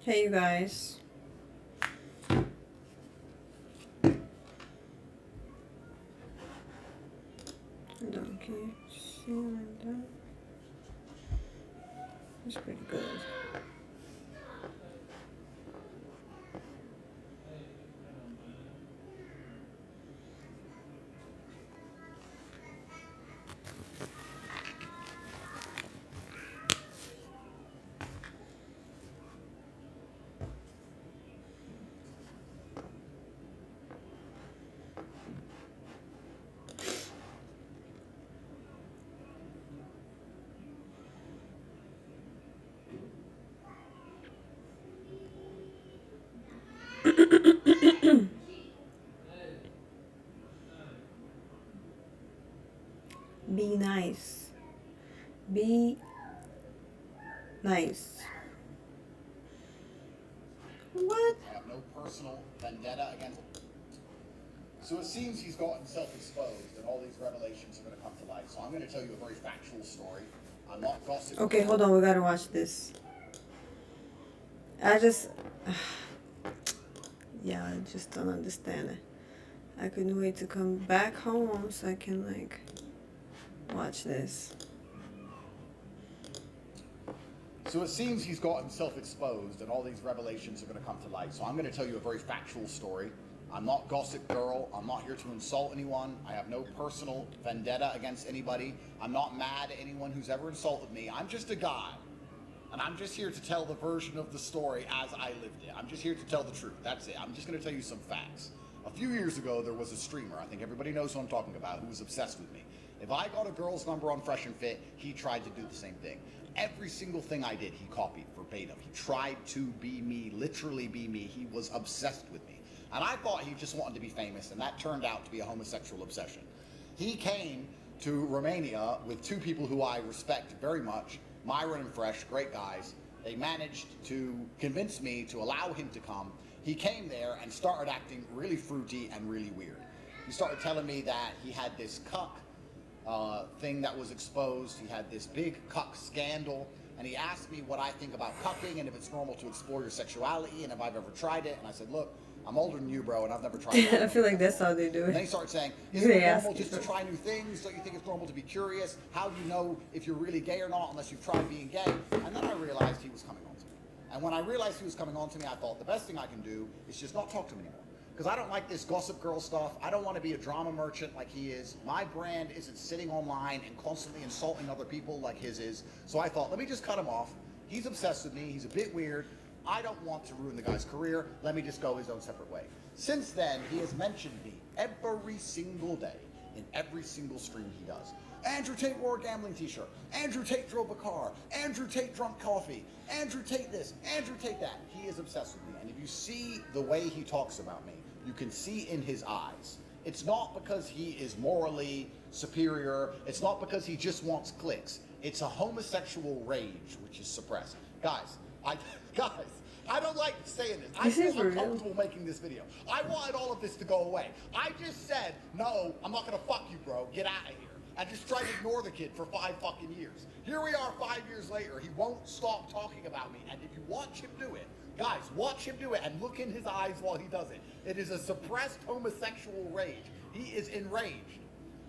Hey, you guys. Donkey. See like that. That's pretty good. Be nice. Be nice. What? I have no personal vendetta against him. So it seems he's gotten self-exposed, and all these revelations are going to come to light. So I'm going to tell you a very factual story. I'm not gossiping. Okay, hold on. We gotta watch this. Yeah, I just don't understand it. I couldn't wait to come back home so I can, like, watch this. So it seems he's gotten self-exposed, and all these revelations are going to come to light. So I'm going to tell you a very factual story. I'm not Gossip Girl. I'm not here to insult anyone. I have no personal vendetta against anybody. I'm not mad at anyone who's ever insulted me. I'm just a guy. And I'm just here to tell the version of the story as I lived it. I'm just here to tell the truth. That's it. I'm just going to tell you some facts. A few years ago, there was a streamer, I think everybody knows who I'm talking about, who was obsessed with me. If I got a girl's number on Fresh and Fit, he tried to do the same thing. Every single thing I did, he copied verbatim. He tried to be me, literally be me. He was obsessed with me. And I thought he just wanted to be famous, and that turned out to be a homosexual obsession. He came to Romania with two people who I respect very much, Myron and Fresh, great guys. They managed to convince me to allow him to come. He came there and started acting really fruity and really weird. He started telling me that he had this cuck thing that was exposed. He had this big cuck scandal, and he asked me what I think about cucking and if it's normal to explore your sexuality and if I've ever tried it. And I said, look, I'm older than you, bro, and I've never tried it. I feel like that's how they do And then he it. started saying, isn't it normal just to try new things? Don't you think it's normal to be curious? How do you know if you're really gay or not unless you've tried being gay? And then I realized he was coming on to me. And when I realized he was coming on to me, I thought the best thing I can do is just not talk to him anymore. Because I don't like this Gossip Girl stuff. I don't want to be a drama merchant like he is. My brand isn't sitting online and constantly insulting other people like his is. So I thought, let me just cut him off. He's obsessed with me. He's a bit weird. I don't want to ruin the guy's career. Let me just go his own separate way. Since then, he has mentioned me every single day in every single stream he does. Andrew Tate wore a gambling t-shirt. Andrew Tate drove a car. Andrew Tate drunk coffee. Andrew Tate this. Andrew Tate that. He is obsessed with me. And if you see the way he talks about me, you can see in his eyes. It's not because he is morally superior. It's not because he just wants clicks. It's a homosexual rage, which is suppressed. Guys, I don't like saying this. I feel uncomfortable making this video. I wanted all of this to go away. I just said, no, I'm not gonna fuck you, bro. Get out of here. I just tried to ignore the kid for 5 fucking years. Here we are 5 years later. He won't stop talking about me. And if you watch him do it, guys, watch him do it and look in his eyes while he does it. It is a suppressed homosexual rage. He is enraged.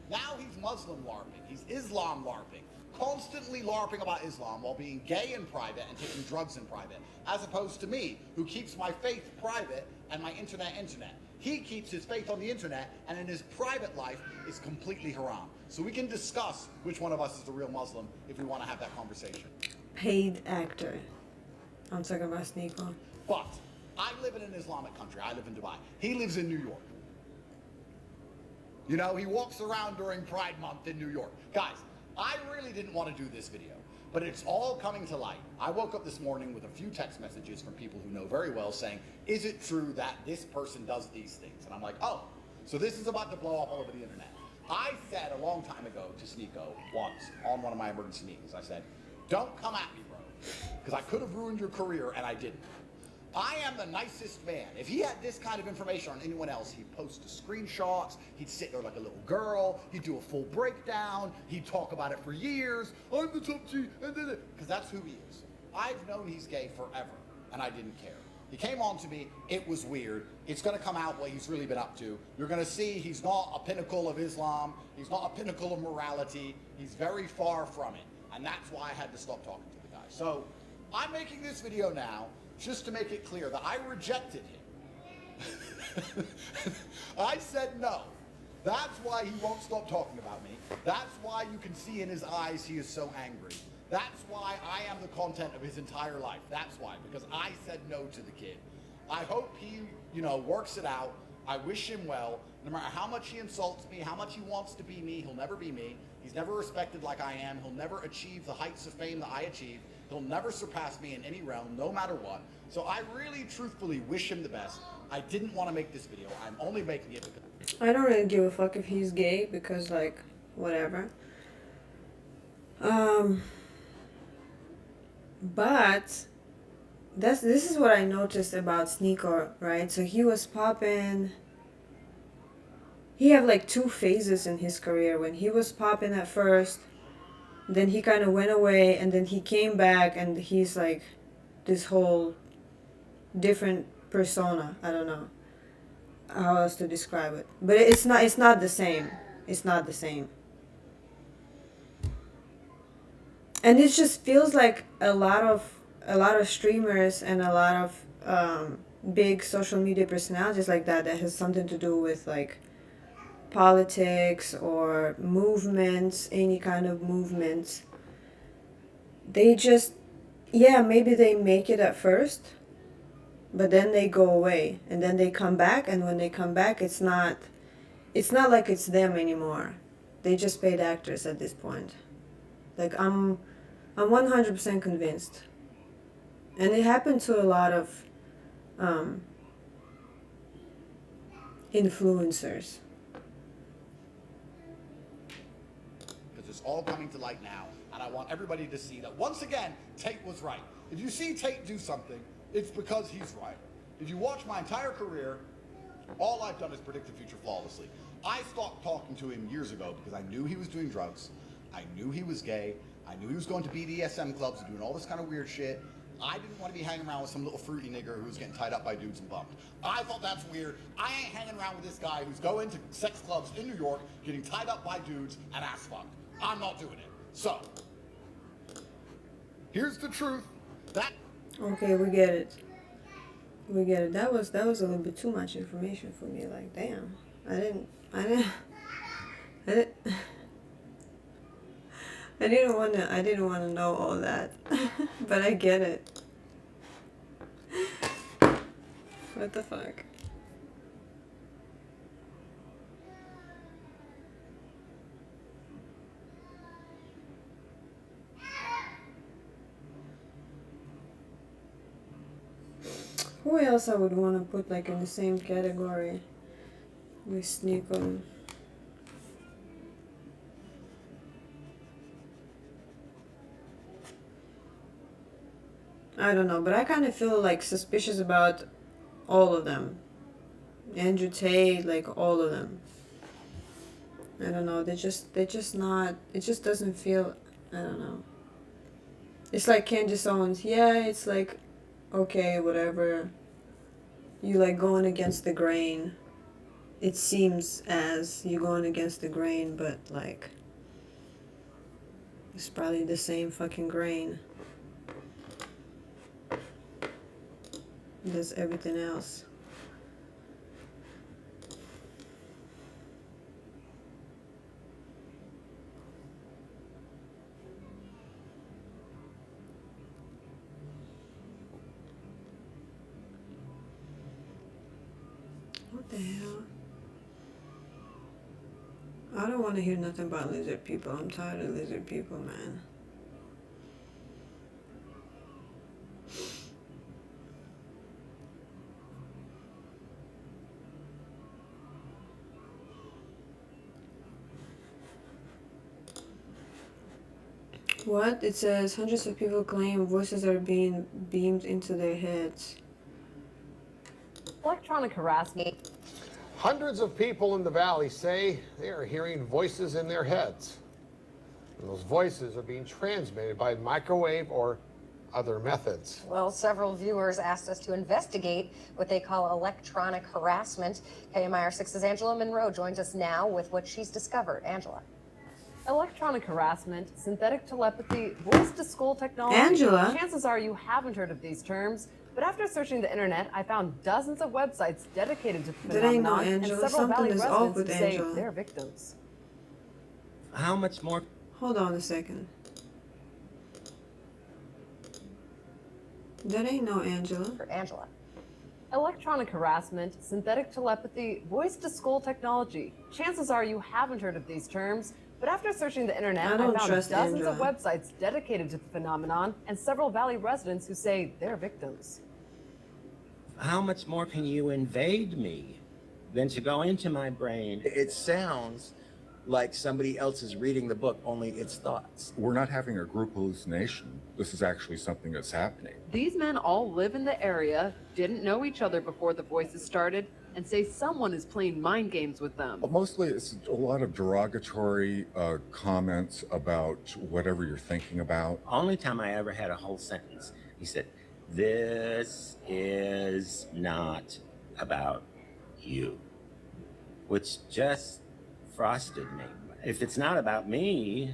Now he's Muslim LARPing. He's Islam LARPing. Constantly LARPing about Islam while being gay in private and taking drugs in private, as opposed to me, who keeps my faith private and my internet. He keeps his faith on the internet, and in his private life is completely haram. So we can discuss which one of us is the real Muslim if we want to have that conversation. Paid actor. I'm talking about Sneako. But I live in an Islamic country. I live in Dubai. He lives in New York. You know, he walks around during Pride Month in New York. Guys, I really didn't want to do this video, but it's all coming to light. I woke up this morning with a few text messages from people who know very well saying, is it true that this person does these things? And I'm like, oh, so this is about to blow up all over the internet. I said a long time ago to Sneako once on one of my emergency meetings, I said, don't come at me, bro, because I could have ruined your career and I didn't. I am the nicest man. If he had this kind of information on anyone else, he'd post the screenshots, he'd sit there like a little girl, he'd do a full breakdown, he'd talk about it for years. I'm the top G, and then because that's who he is. I've known he's gay forever. and I didn't care. He came on to me, it was weird. It's gonna come out what he's really been up to. You're gonna see he's not a pinnacle of Islam, he's not a pinnacle of morality, he's very far from it. And that's why I had to stop talking to the guy. So I'm making this video now just to make it clear that I rejected him. I said no. That's why he won't stop talking about me. That's why you can see in his eyes he is so angry. That's why I am the content of his entire life. That's why, because I said no to the kid. I hope he, works it out. I wish him well. No matter how much he insults me, how much he wants to be me, he'll never be me. He's never respected like I am. He'll never achieve the heights of fame that I achieved. He'll never surpass me in any realm, no matter what. So I really, truthfully wish him the best. I didn't want to make this video. I'm only making it because... I don't really give a fuck if he's gay, because, like, whatever. But this is what I noticed about Sneako, right? So he was popping. He had like two phases in his career. When he was popping at first, then he kind of went away, and then he came back, and he's like this whole different persona. I don't know how else to describe it, but it's not the same. It's not the same. And it just feels like a lot of streamers and a lot of big social media personalities like that has something to do with like politics or movements, any kind of movements. They just, maybe they make it at first, but then they go away, and then they come back, and when they come back, it's not like it's them anymore. They just paid actors at this point. Like, I'm 100% convinced. And it happened to a lot of influencers. Because it's all coming to light now, and I want everybody to see that, once again, Tate was right. If you see Tate do something, it's because he's right. If you watch my entire career, all I've done is predict the future flawlessly. I stopped talking to him years ago because I knew he was doing drugs. I knew he was gay. I knew he was going to BDSM clubs and doing all this kind of weird shit. I didn't want to be hanging around with some little fruity nigger who's getting tied up by dudes and bumped. I thought that's weird. I ain't hanging around with this guy who's going to sex clubs in New York, getting tied up by dudes and ass fucked. I'm not doing it. So, here's the truth. Okay, we get it. We get it. That was a little bit too much information for me. Like, damn. I didn't want to know all that. But I get it. What the fuck? Who else I would want to put like in the same category with Sneako? I don't know, but I kind of feel like suspicious about all of them. Andrew Tate, like all of them. I don't know, they're just not, it just doesn't feel, I don't know. It's like Candace Owens, it's like, okay, whatever. You like going against the grain. It seems as you going against the grain, but like, it's probably the same fucking grain as everything else. What the hell? I don't want to hear nothing about lizard people. I'm tired of lizard people, man. What? It says hundreds of people claim voices are being beamed into their heads. Electronic harassment. Hundreds of people in the valley say they are hearing voices in their heads. And those voices are being transmitted by microwave or other methods. Well, several viewers asked us to investigate what they call electronic harassment. KMIR 6's Angela Monroe joins us now with what she's discovered. Angela. Electronic harassment, synthetic telepathy, voice-to-skull technology. Angela? Chances are you haven't heard of these terms, but after searching the internet, I found dozens of websites dedicated to the That ain't no phenomenon, and Angela. several Valley Something is off residents who with say Angela. they're victims. How much more? Hold on a second. That ain't no Angela. For Angela. Electronic harassment, synthetic telepathy, voice-to-skull technology. Chances are you haven't heard of these terms, but after searching the internet, I I don't found trust dozens of Angela. websites dedicated to the phenomenon, and several Valley residents who say they're victims. How much more can you invade me than to go into my brain? It sounds like somebody else is reading the book, only it's thoughts. We're not having a group hallucination. This is actually something that's happening. These men all live in the area, didn't know each other before the voices started, and say someone is playing mind games with them. Mostly it's a lot of derogatory comments about whatever you're thinking about. Only time I ever had a whole sentence, he said, "This is not about you," which just frosted me. If it's not about me,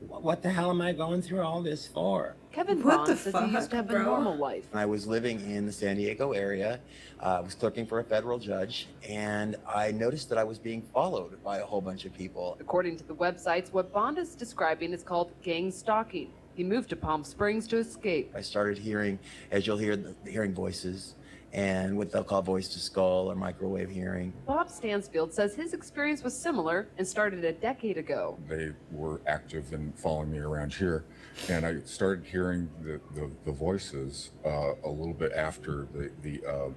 what the hell am I going through all this for? Kevin What Bond the says he used to fuck, have a bro? normal life. I was living in the San Diego area. I was clerking for a federal judge, and I noticed that I was being followed by a whole bunch of people. According to the websites, what Bond is describing is called gang stalking. He moved to Palm Springs to escape. I started hearing, as you'll hear, hearing voices and what they'll call voice to skull or microwave hearing. Bob Stansfield says his experience was similar and started a decade ago. They were active in following me around here, and I started hearing the voices a little bit after the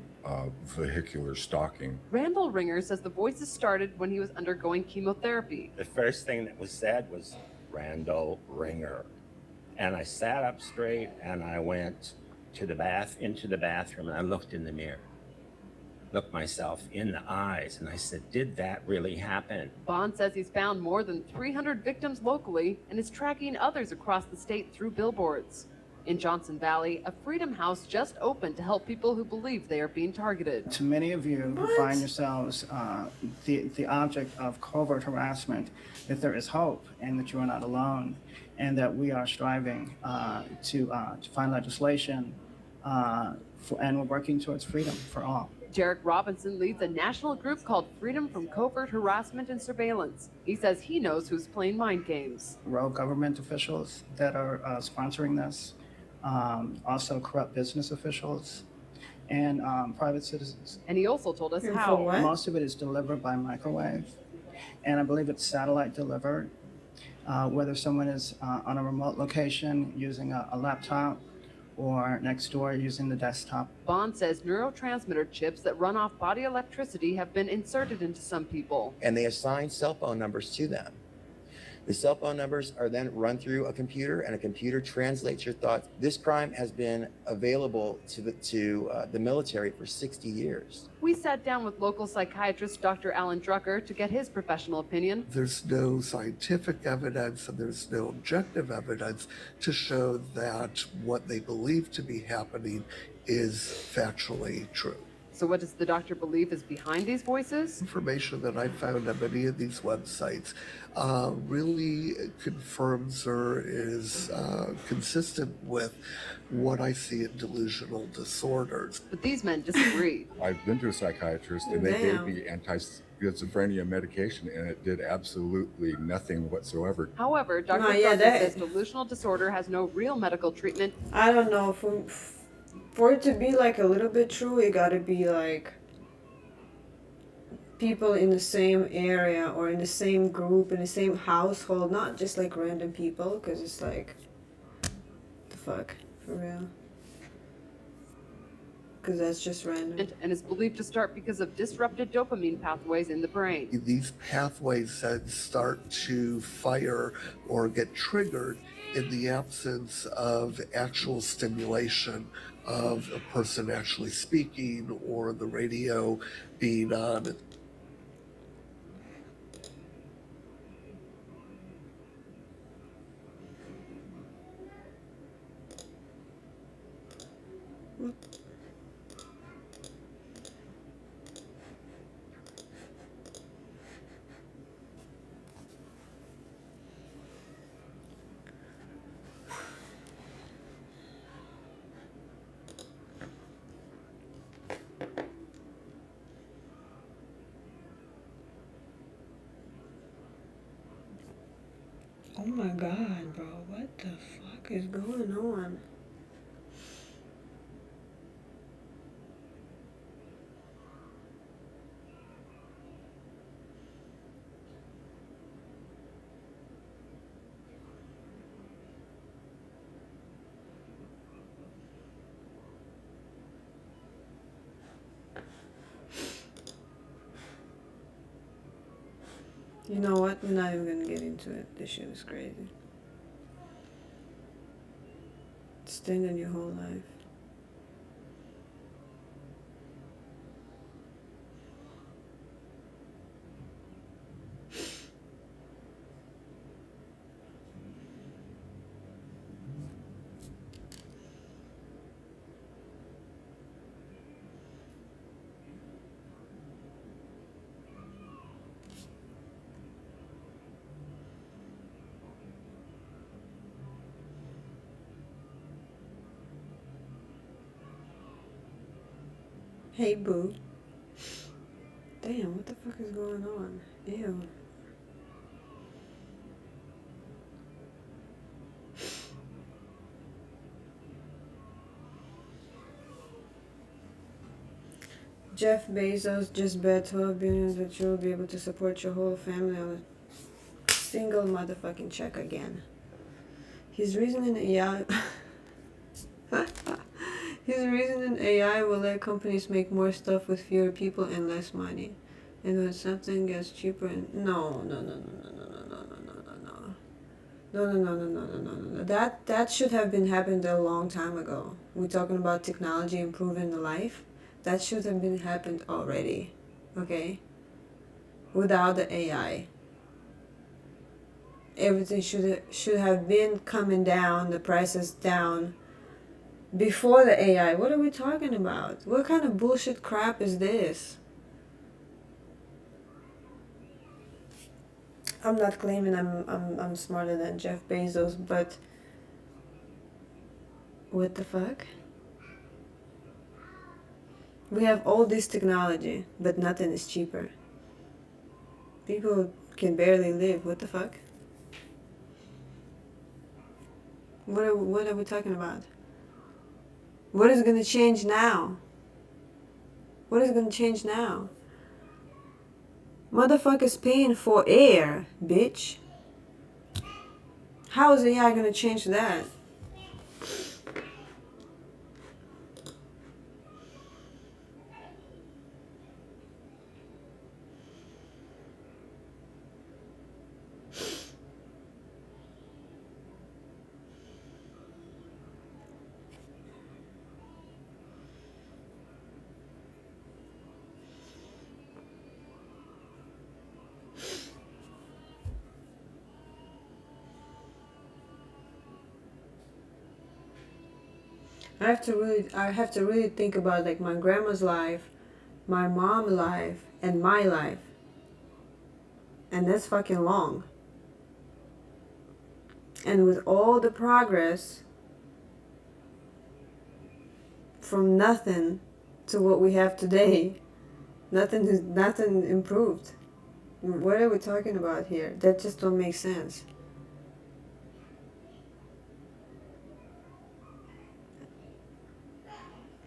vehicular stalking. Randall Ringer says the voices started when he was undergoing chemotherapy. The first thing that was said was Randall Ringer. And I sat up straight and I went to into the bathroom, and I looked in the mirror, looked myself in the eyes, and I said, did that really happen? Bond says he's found more than 300 victims locally and is tracking others across the state through billboards. In Johnson Valley, a Freedom House just opened to help people who believe they are being targeted. To many of you who find yourselves the object of covert harassment, that there is hope and that you are not alone, and that we are striving to find legislation and we're working towards freedom for all. Jarek Robinson leads a national group called Freedom from Covert Harassment and Surveillance. He says he knows who's playing mind games. Rogue government officials that are sponsoring this, also corrupt business officials, and private citizens. And he also told us For how. what? Most of it is delivered by microwave, and I believe it's satellite delivered. Whether someone is on a remote location using a laptop or next door using the desktop. Bond says neurotransmitter chips that run off body electricity have been inserted into some people. And they assign cell phone numbers to them. The cell phone numbers are then run through a computer, and a computer translates your thoughts. This crime has been available to the military for 60 years. We sat down with local psychiatrist Dr. Alan Drucker to get his professional opinion. There's no scientific evidence and there's no objective evidence to show that what they believe to be happening is factually true. So what does the doctor believe is behind these voices? Information that I found on many of these websites really confirms or is consistent with what I see in delusional disorders. But these men disagree. I've been to a psychiatrist, and they Damn. gave me anti-schizophrenia medication, and it did absolutely nothing whatsoever. However, Dr. No, yeah, Drucker that- says delusional disorder has no real medical treatment. I don't know. For it to be like a little bit true, it gotta be like people in the same area or in the same group, in the same household, not just like random people, because it's like, the fuck, for real. Because that's just random. And is believed to start because of disrupted dopamine pathways in the brain. These pathways then start to fire or get triggered in the absence of actual stimulation of a person actually speaking or the radio being on. Oh my god, bro. What the fuck is going on? You know what? We're not even gonna get into it. This shit is crazy. Extending your whole life. Hey, boo. Damn, what the fuck is going on? Ew. Jeff Bezos just bet 12 billion that you'll be able to support your whole family on a single motherfucking check again. His reasoning AI His reasoning AI will let companies make more stuff with fewer people and less money. And when something gets cheaper and no. That should have been happened a long time ago. We're talking about technology improving the life. That should have been happened already. Okay? Without the AI. Everything should have been coming down, the prices down before the AI. What are we talking about? What kind of bullshit crap is this? I'm not claiming I'm smarter than Jeff Bezos, but what the fuck? We have all this technology, but nothing is cheaper. People can barely live. What the fuck? What are we talking about? What is going to change now? What is going to change now? Motherfuckers paying for air, bitch. How is AI going to change that? I have to really think about like my grandma's life, my mom's life, and my life. And that's fucking long. And with all the progress from nothing to what we have today, nothing improved. What are we talking about here? That just don't make sense.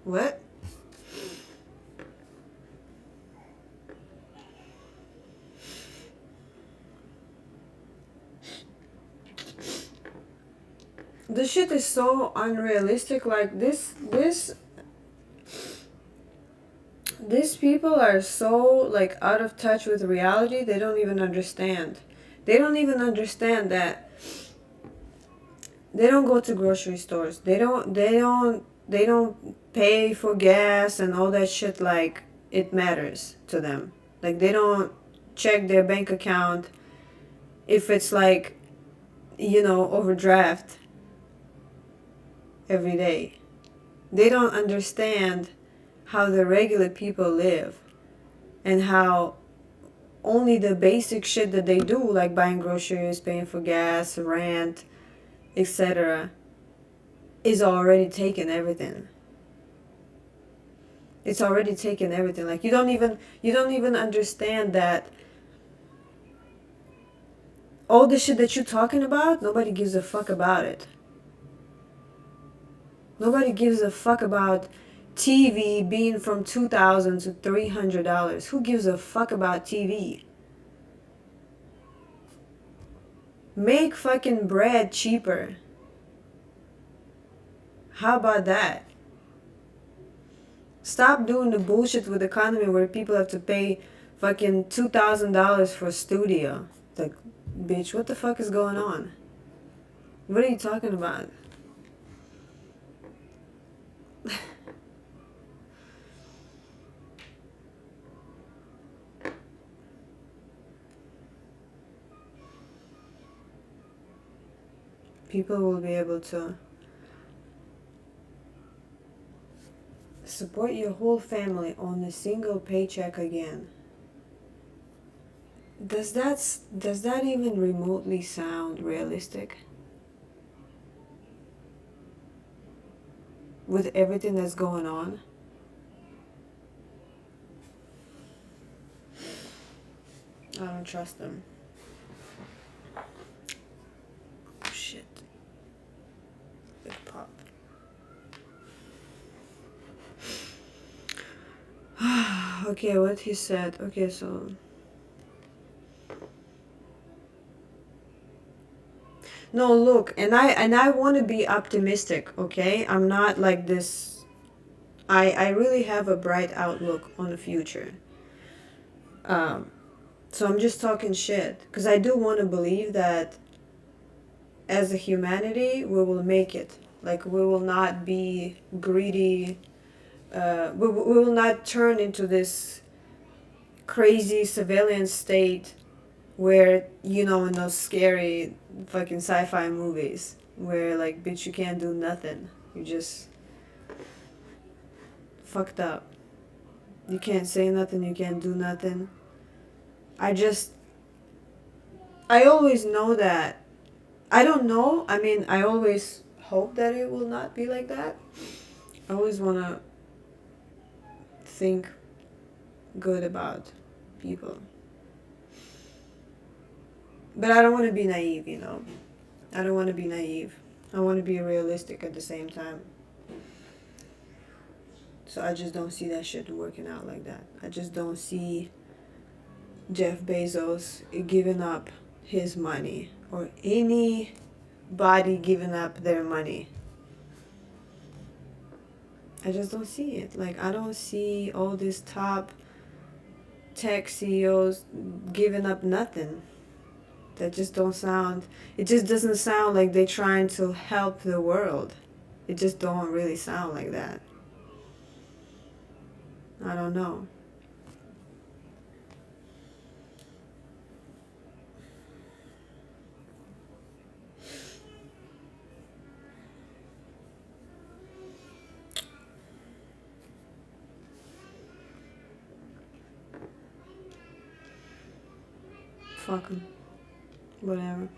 What? This shit is so unrealistic. Like these people are so like out of touch with reality. They don't even understand. They don't even understand that they don't go to grocery stores. They don't pay for gas and all that shit like it matters to them. Like they don't check their bank account if it's like, overdraft every day. They don't understand how the regular people live and how only the basic shit that they do, like buying groceries, paying for gas, rent, etc., is already taking everything. It's already taken everything. Like you don't even understand that all the shit that you're talking about, nobody gives a fuck about it. Nobody gives a fuck about TV being from $2,000 to $300. Who gives a fuck about TV? Make fucking bread cheaper. How about that? Stop doing the bullshit with the economy where people have to pay fucking $2,000 for a studio. It's like, bitch, what the fuck is going on? What are you talking about? People will be able to support your whole family on a single paycheck again. Does that even remotely sound realistic? With everything that's going on? I don't trust them. Oh, shit. Big pop. Okay, what he said. Okay, so no, look, and I want to be optimistic, okay? I'm not like this. I really have a bright outlook on the future. So I'm just talking shit because I do want to believe that as a humanity we will make it. Like we will not be greedy. We will not turn into this crazy surveillance state where, you know, in those scary fucking sci-fi movies where like, bitch, you can't do nothing. You just fucked up. You can't say nothing, you can't do nothing. I always know that. I don't know. I mean, I always hope that it will not be like that. I always want to think good about people. But I don't want to be naive, you know. I don't want to be naive. I want to be realistic at the same time. So I just don't see that shit working out like that. I just don't see Jeff Bezos giving up his money or anybody giving up their money. I just don't see it. Like, I don't see all these top tech CEOs giving up nothing. That just don't sound, it just doesn't sound like they're trying to help the world. It just don't really sound like that. I don't know. Fuck 'em. Whatever.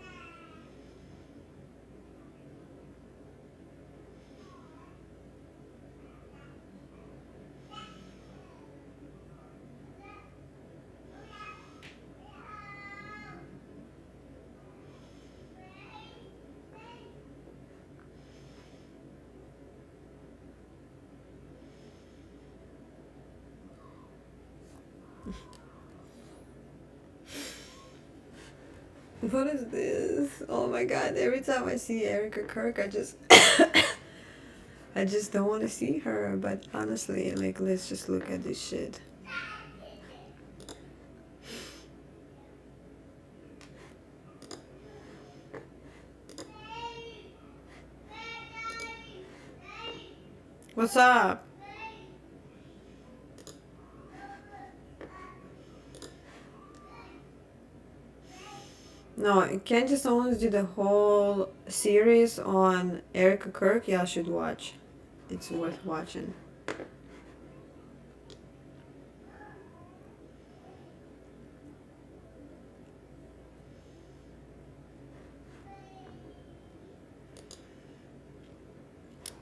What is this? Oh my god, every time I see Erica Kirk, I just I just don't want to see her, but honestly, like, let's just look at this shit. What's up? No, Candace Owens did a whole series on Erica Kirk. Y'all should watch. it's worth watching.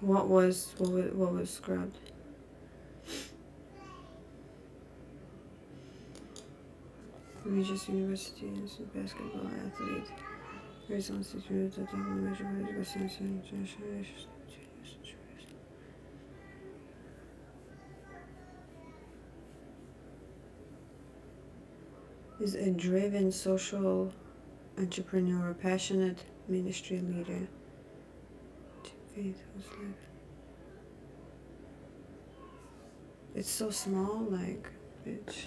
What was scrubbed? Regis University is a basketball athlete. Arizona State University, the major political science and is a driven social entrepreneur, passionate ministry leader. Faith was like, it's so small, like, bitch.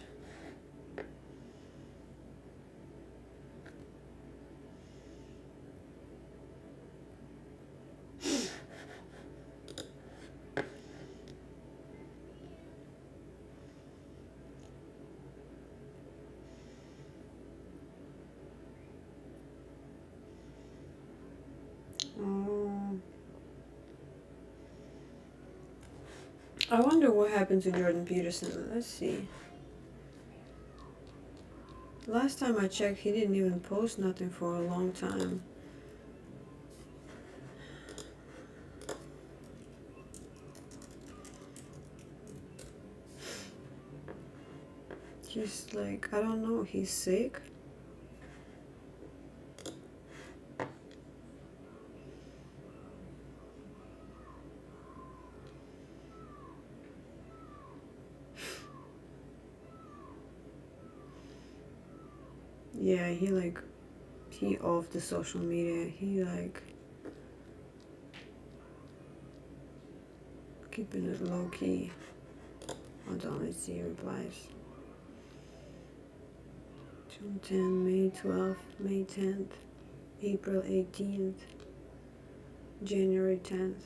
I wonder what happened to Jordan Peterson. Let's see. Last time I checked, he didn't even post nothing for a long time. He's like, I don't know, he's sick. Yeah, he off the social media. He like keeping it low key. Hold on, let's see replies. June 10, May 12th, May 10th, April 18th, January 10th.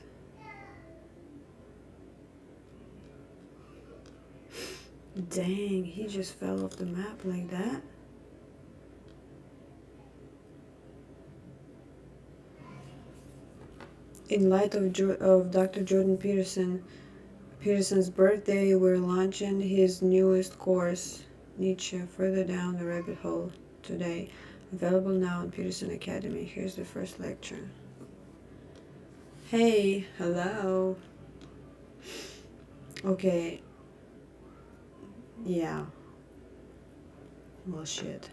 Dang, he just fell off the map like that. In light of Dr. Jordan Peterson's birthday, we're launching his newest course, Nietzsche, Further Down the Rabbit Hole, today. Available now on Peterson Academy. Here's the first lecture. Hey, hello. Okay. Yeah. Well, shit.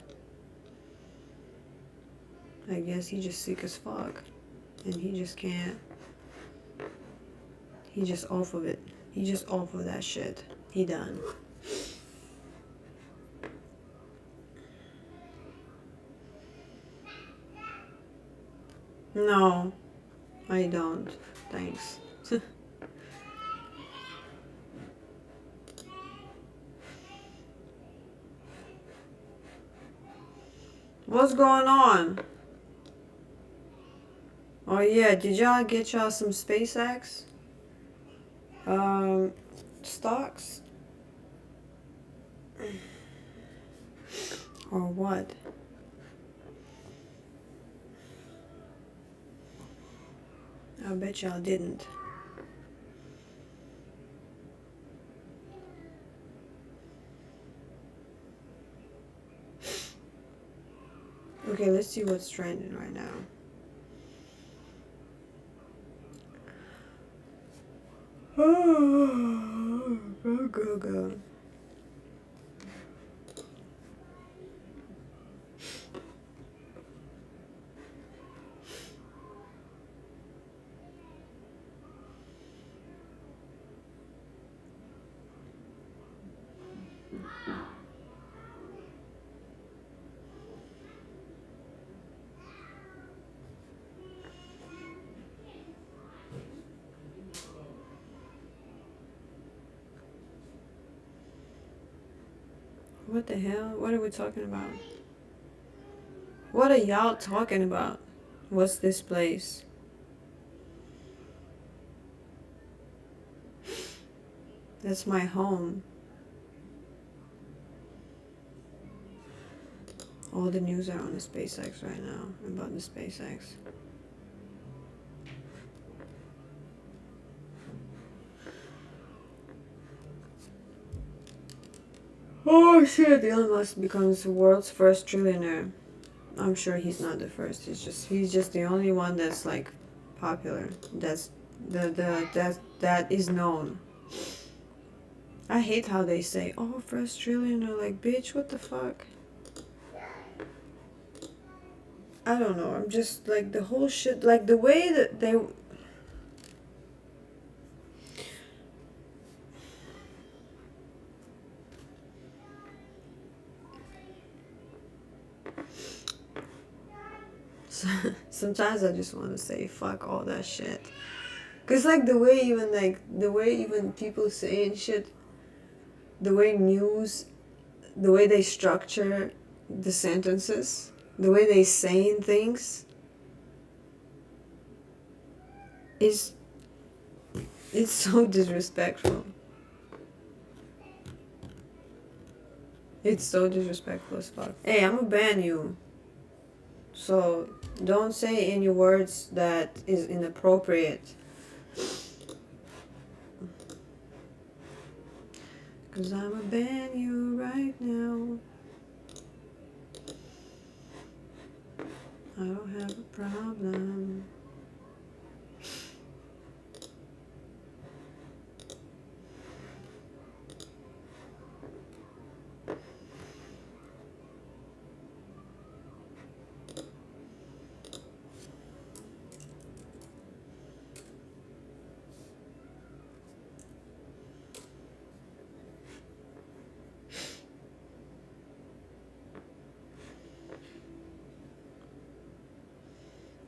I guess he just sick as fuck. And he just can't. He just off of it. He just off of that shit. He done. No, I don't. Thanks. What's going on? Oh yeah, did y'all get y'all some SpaceX stocks? Or what? I bet y'all didn't. Okay, let's see what's trending right now. Go. What the hell? What are we talking about? What are y'all talking about? What's this place? That's my home. All the news are on the SpaceX right now, about the SpaceX. Oh shit, Elon Musk becomes the world's first trillionaire. I'm sure he's not the first. He's just the only one that's like popular. That's that is known. I hate how they say, "Oh, first trillionaire." Like, bitch, what the fuck? I don't know. I'm just like the whole shit. Like the way that they. Sometimes I just want to say fuck all that shit. Cause like the way even people saying shit, the way news, the way they structure the sentences, the way they saying things, is it's so disrespectful. It's so disrespectful as fuck. Hey, I'm gonna ban you. So don't say any words that is inappropriate. Cause I'ma ban you right now. I don't have a problem.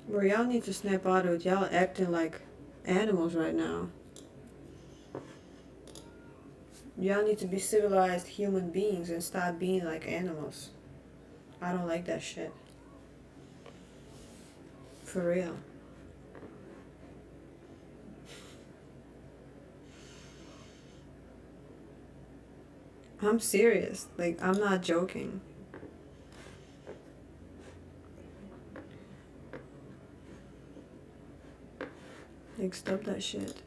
Bro, y'all need to snap out of it. Y'all acting like animals right now. Y'all need to be civilized human beings and stop being like animals. I don't like that shit. For real. I'm serious. Like, I'm not joking. Like, stop that shit.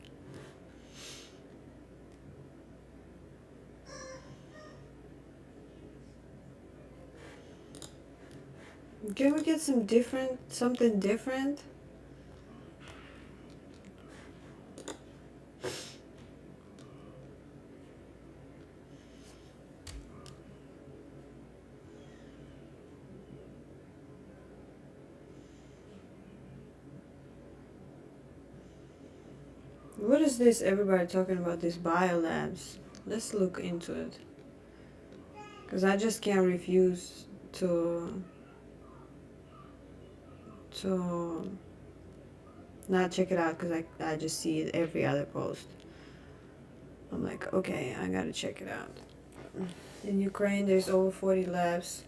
Can we get something different? What is this everybody talking about, these biolabs? Let's look into it. Because I just can't refuse to not check it out, because I just see it every other post. I'm like, okay, I gotta check it out. In Ukraine, there's over 40 labs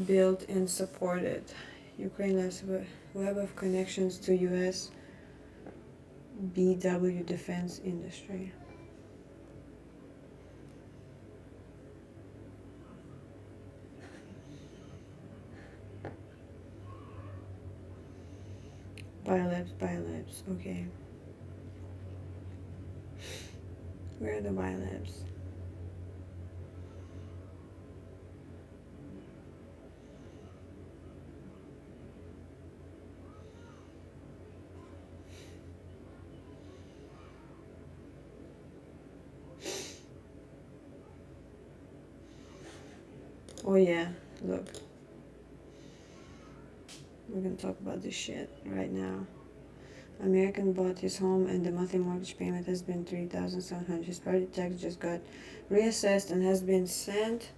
built and supported. Ukraine has a web of connections to U.S. BW defense industry. Biolabs, okay. Where are the biolabs? Oh yeah, look. We're gonna talk about this shit right now. American bought his home and the monthly mortgage payment has been $3,700. His property tax just got reassessed and has been sent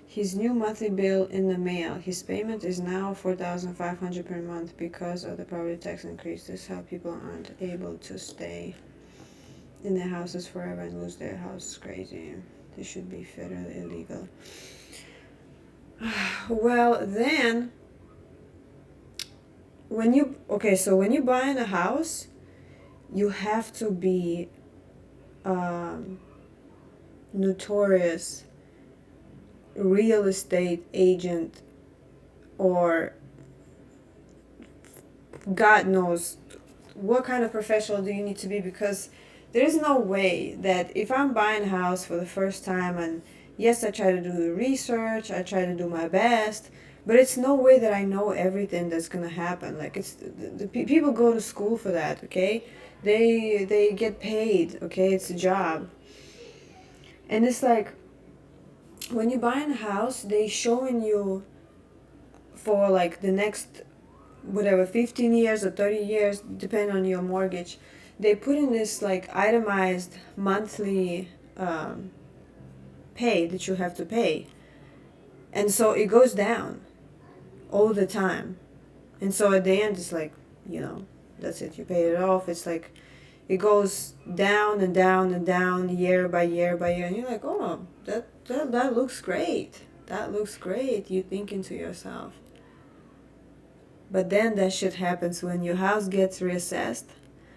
his new monthly bill in the mail. His payment is now $4,500 per month because of the property tax increase. This is how people aren't able to stay in their houses forever and lose their house. It's crazy. This should be federally illegal. Well, then when you buy in a house, you have to be notorious real estate agent, or God knows what kind of professional do you need to be, because there's no way that if I'm buying a house for the first time and Yes, I try to do research, I try to do my best, but it's no way that I know everything that's gonna happen. Like it's people go to school for that, okay? They get paid, okay? It's a job. And it's like when you buy a house, they showing you for like the next whatever 15 years or 30 years, depending on your mortgage, they put in this like itemized monthly pay that you have to pay, and so it goes down all the time. And so at the end it's like, you know, that's it, you pay it off. It's like it goes down and down and down year by year by year, and you're like, oh, that looks great, that looks great, you thinking to yourself. But then that shit happens when your house gets reassessed,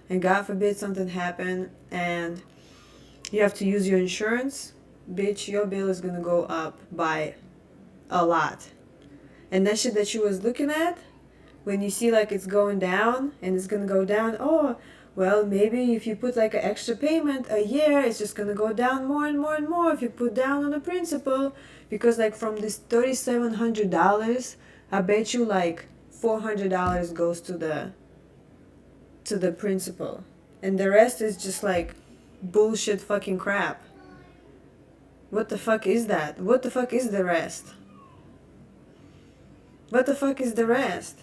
and God forbid something happen and you have to use your insurance. Bitch, your bill is gonna go up by a lot. And that shit that you was looking at, when you see like it's going down and it's gonna go down, oh, well, maybe if you put like an extra payment a year, it's just gonna go down more and more and more if you put down on the principal. Because like from this $3,700, I bet you like $400 goes to the principal, and the rest is just like bullshit fucking crap. What the fuck is that? What the fuck is the rest? What the fuck is the rest?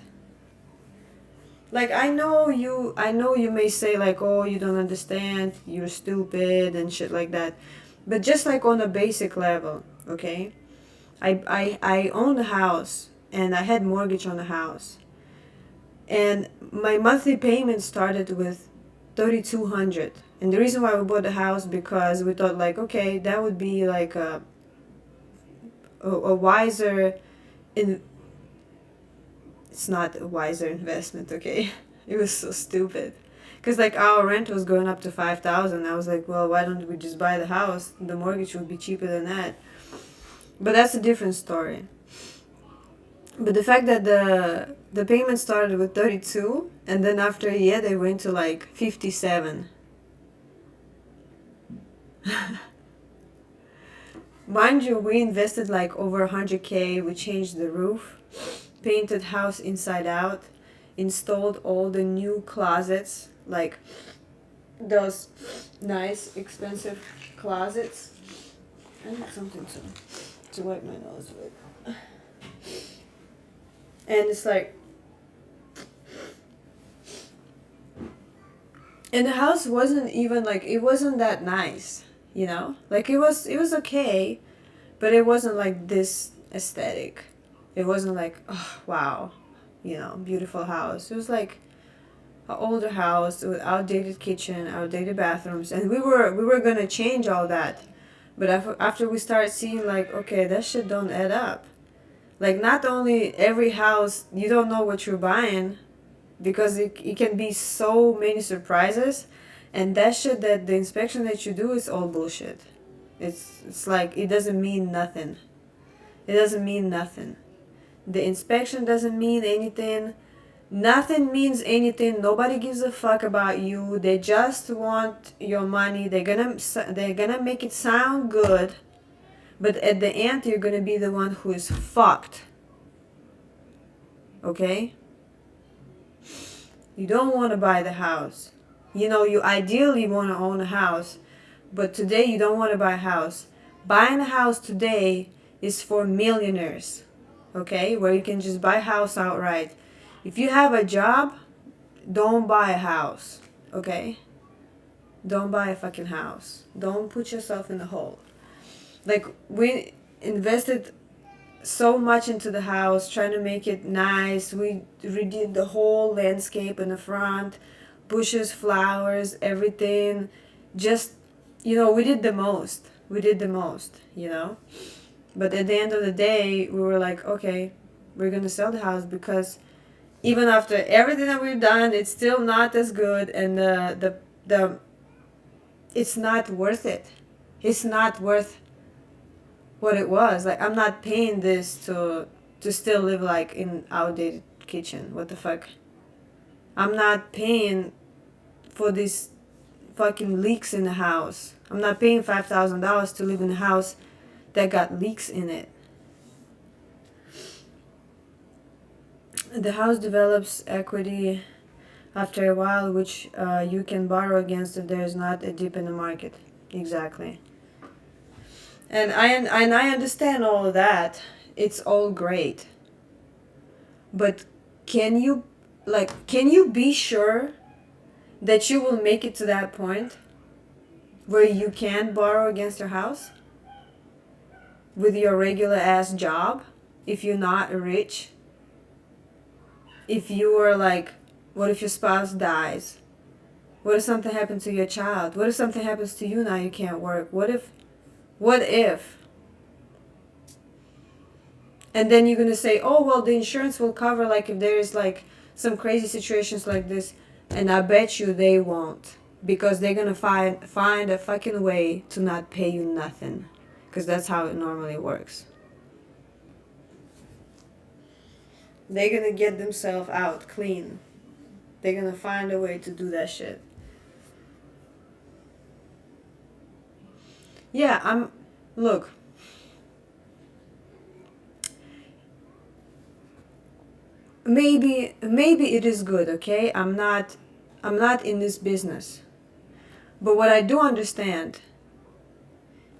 Like I know you may say like, oh, you don't understand, you're stupid and shit like that. But just like on a basic level, okay? I owned a house and I had mortgage on the house. And my monthly payment started with $3,200. And the reason why we bought the house, because we thought like, okay, that would be like a wiser it's not a wiser investment, okay? It was so stupid. Because like our rent was going up to $5,000. I was like, well, why don't we just buy the house? The mortgage would be cheaper than that. But that's a different story. But the fact that the payment started with 32, and then after a year they went to like 57. Mind you, we invested like over 100K. We changed the roof, painted house inside out, installed all the new closets, like those nice expensive closets. I need something to wipe my nose with. And it's like, and the house wasn't even like, it wasn't that nice, you know? Like it was okay, but it wasn't like this aesthetic. It wasn't like, oh, wow, you know, beautiful house. It was like an older house with outdated kitchen, outdated bathrooms, and we were gonna change all that. But after we started seeing like, okay, that shit don't add up. Like not only every house, you don't know what you're buying, because it can be so many surprises, and that shit that the inspection that you do is all bullshit. It's like it doesn't mean nothing. It doesn't mean nothing. The inspection doesn't mean anything. Nothing means anything. Nobody gives a fuck about you. They just want your money. They're gonna make it sound good, but at the end you're gonna be the one who is fucked. Okay? You don't want to buy the house. You know, you ideally want to own a house, but today you don't want to buy a house. Buying a house today is for millionaires, okay? Where you can just buy a house outright. If you have a job, don't buy a house, okay? Don't buy a fucking house. Don't put yourself in the hole. Like, we invested so much into the house, trying to make it nice. We redid the whole landscape in the front, bushes, flowers, everything. Just, you know, we did the most. We did the most, you know? But at the end of the day, we were like, okay, we're gonna sell the house, because even after everything that we've done, it's still not as good, and the it's not worth it. It's not worth what it was. Like, I'm not paying this to still live like in outdated kitchen. What the fuck? I'm not paying for these fucking leaks in the house. I'm not paying $5,000 to live in a house that got leaks in it. The house develops equity after a while, which you can borrow against if there is not a dip in the market. Exactly. And I understand all of that. It's all great. But can you be sure that you will make it to that point where you can borrow against your house with your regular ass job if you're not rich? If you are like, what if your spouse dies? What if something happens to your child? What if something happens to you now you can't work? What if? And then you're gonna say, oh well, the insurance will cover like if there is like some crazy situations like this, and I bet you they won't, because they're gonna find a fucking way to not pay you nothing, because that's how it normally works. They're gonna get themselves out clean. They're gonna find a way to do that shit. Yeah, look. Maybe it is good, okay? I'm not in this business. But what I do understand,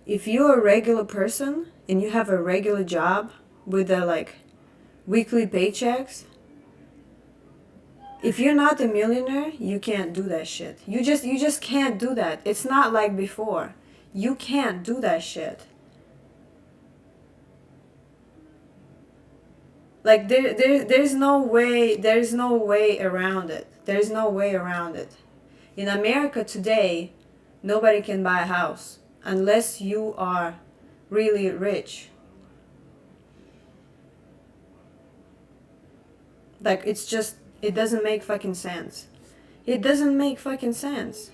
if you're a regular person and you have a regular job with a like weekly paychecks, if you're not a millionaire, you can't do that shit. You just can't do that. It's not like before. You can't do that shit. Like there's no way around it. There's no way around it. In America today, nobody can buy a house unless you are really rich. Like it doesn't make fucking sense. It doesn't make fucking sense.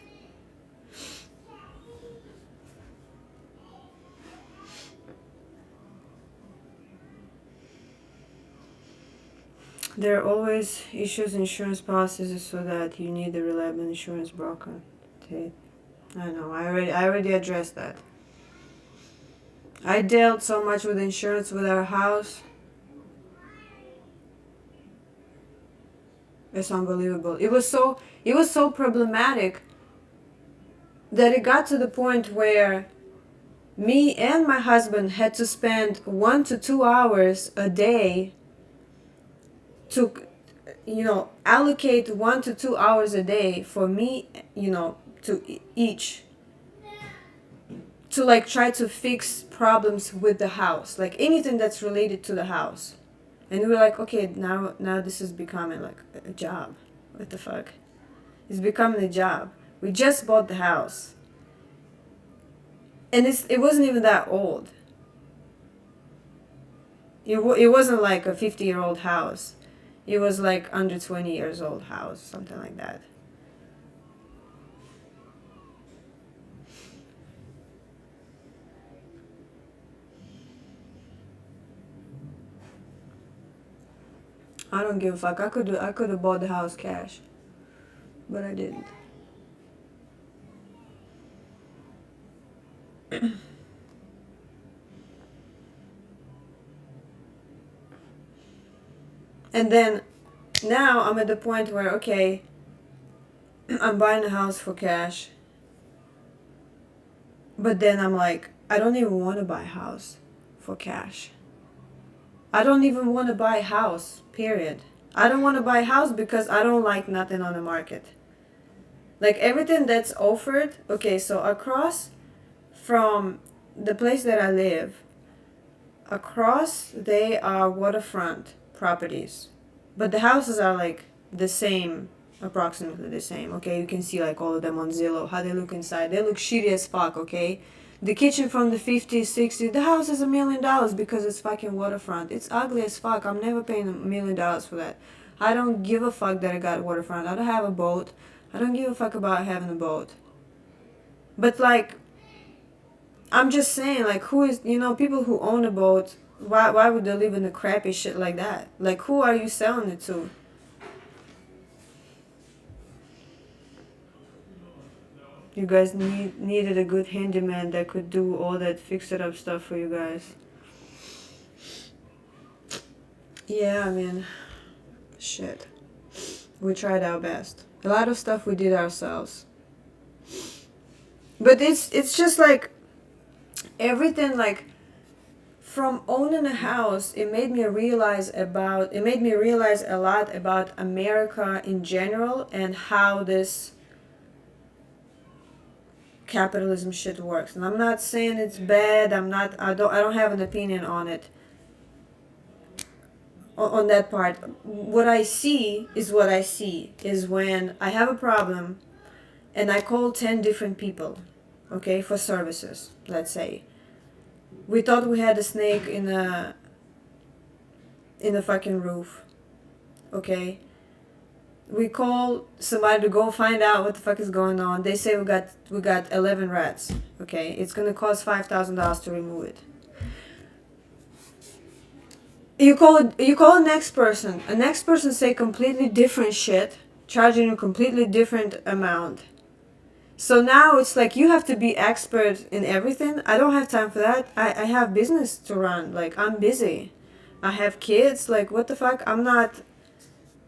There are always issues in insurance policies, so that you need a reliable insurance broker. Tate. I know, I already addressed that. I dealt so much with insurance with our house. It's unbelievable. It was so problematic that it got to the point where me and my husband had to spend 1 to 2 hours a day to, allocate 1 to 2 hours a day for me, to each, to like try to fix problems with the house, like anything that's related to the house. And we were like, okay, now this is becoming like a job. What the fuck? It's becoming a job. We just bought the house. And it wasn't even that old. It wasn't like a 50-year-old house. It was like under 20 years old house, something like that. I don't give a fuck. I could have bought the house cash, but I didn't. And then now I'm at the point where, okay, I'm buying a house for cash, but then I'm like, I don't even want to buy a house for cash. I don't even want to buy a house, period. I don't want to buy a house because I don't like nothing on the market. Like everything that's offered, okay, so across from the place that I live, across they are waterfront properties. But the houses are like the same, approximately the same, okay? You can see like all of them on Zillow, how they look inside. They look shitty as fuck, okay? The kitchen from the 50s, 60s, the house is $1 million because it's fucking waterfront. It's ugly as fuck. I'm never paying $1 million for that. I don't give a fuck that I got waterfront. I don't have a boat. I don't give a fuck about having a boat. But like, I'm just saying, like, who is, people who own a boat, why would they live in the crappy shit like that? Like, who are you selling it to? You guys needed a good handyman that could do all that fix-it-up stuff for you guys. Yeah, I mean, shit. We tried our best. A lot of stuff we did ourselves. But it's just like everything, like from owning a house, it made me realize a lot about America in general and how this capitalism shit works. And I'm not saying it's bad. I don't have an opinion on it. On that part, what I see is when I have a problem and I call 10 different people, okay, for services. Let's say we thought we had a snake in the fucking roof, okay. We call somebody to go find out what the fuck is going on. They say we got 11 rats, okay. It's gonna cost $5,000 to remove it. You call a next person. A next person say completely different shit, charging a completely different amount. So now it's like you have to be expert in everything. I don't have time for that. I have business to run. Like, I'm busy. I have kids. Like, what the fuck? I'm not...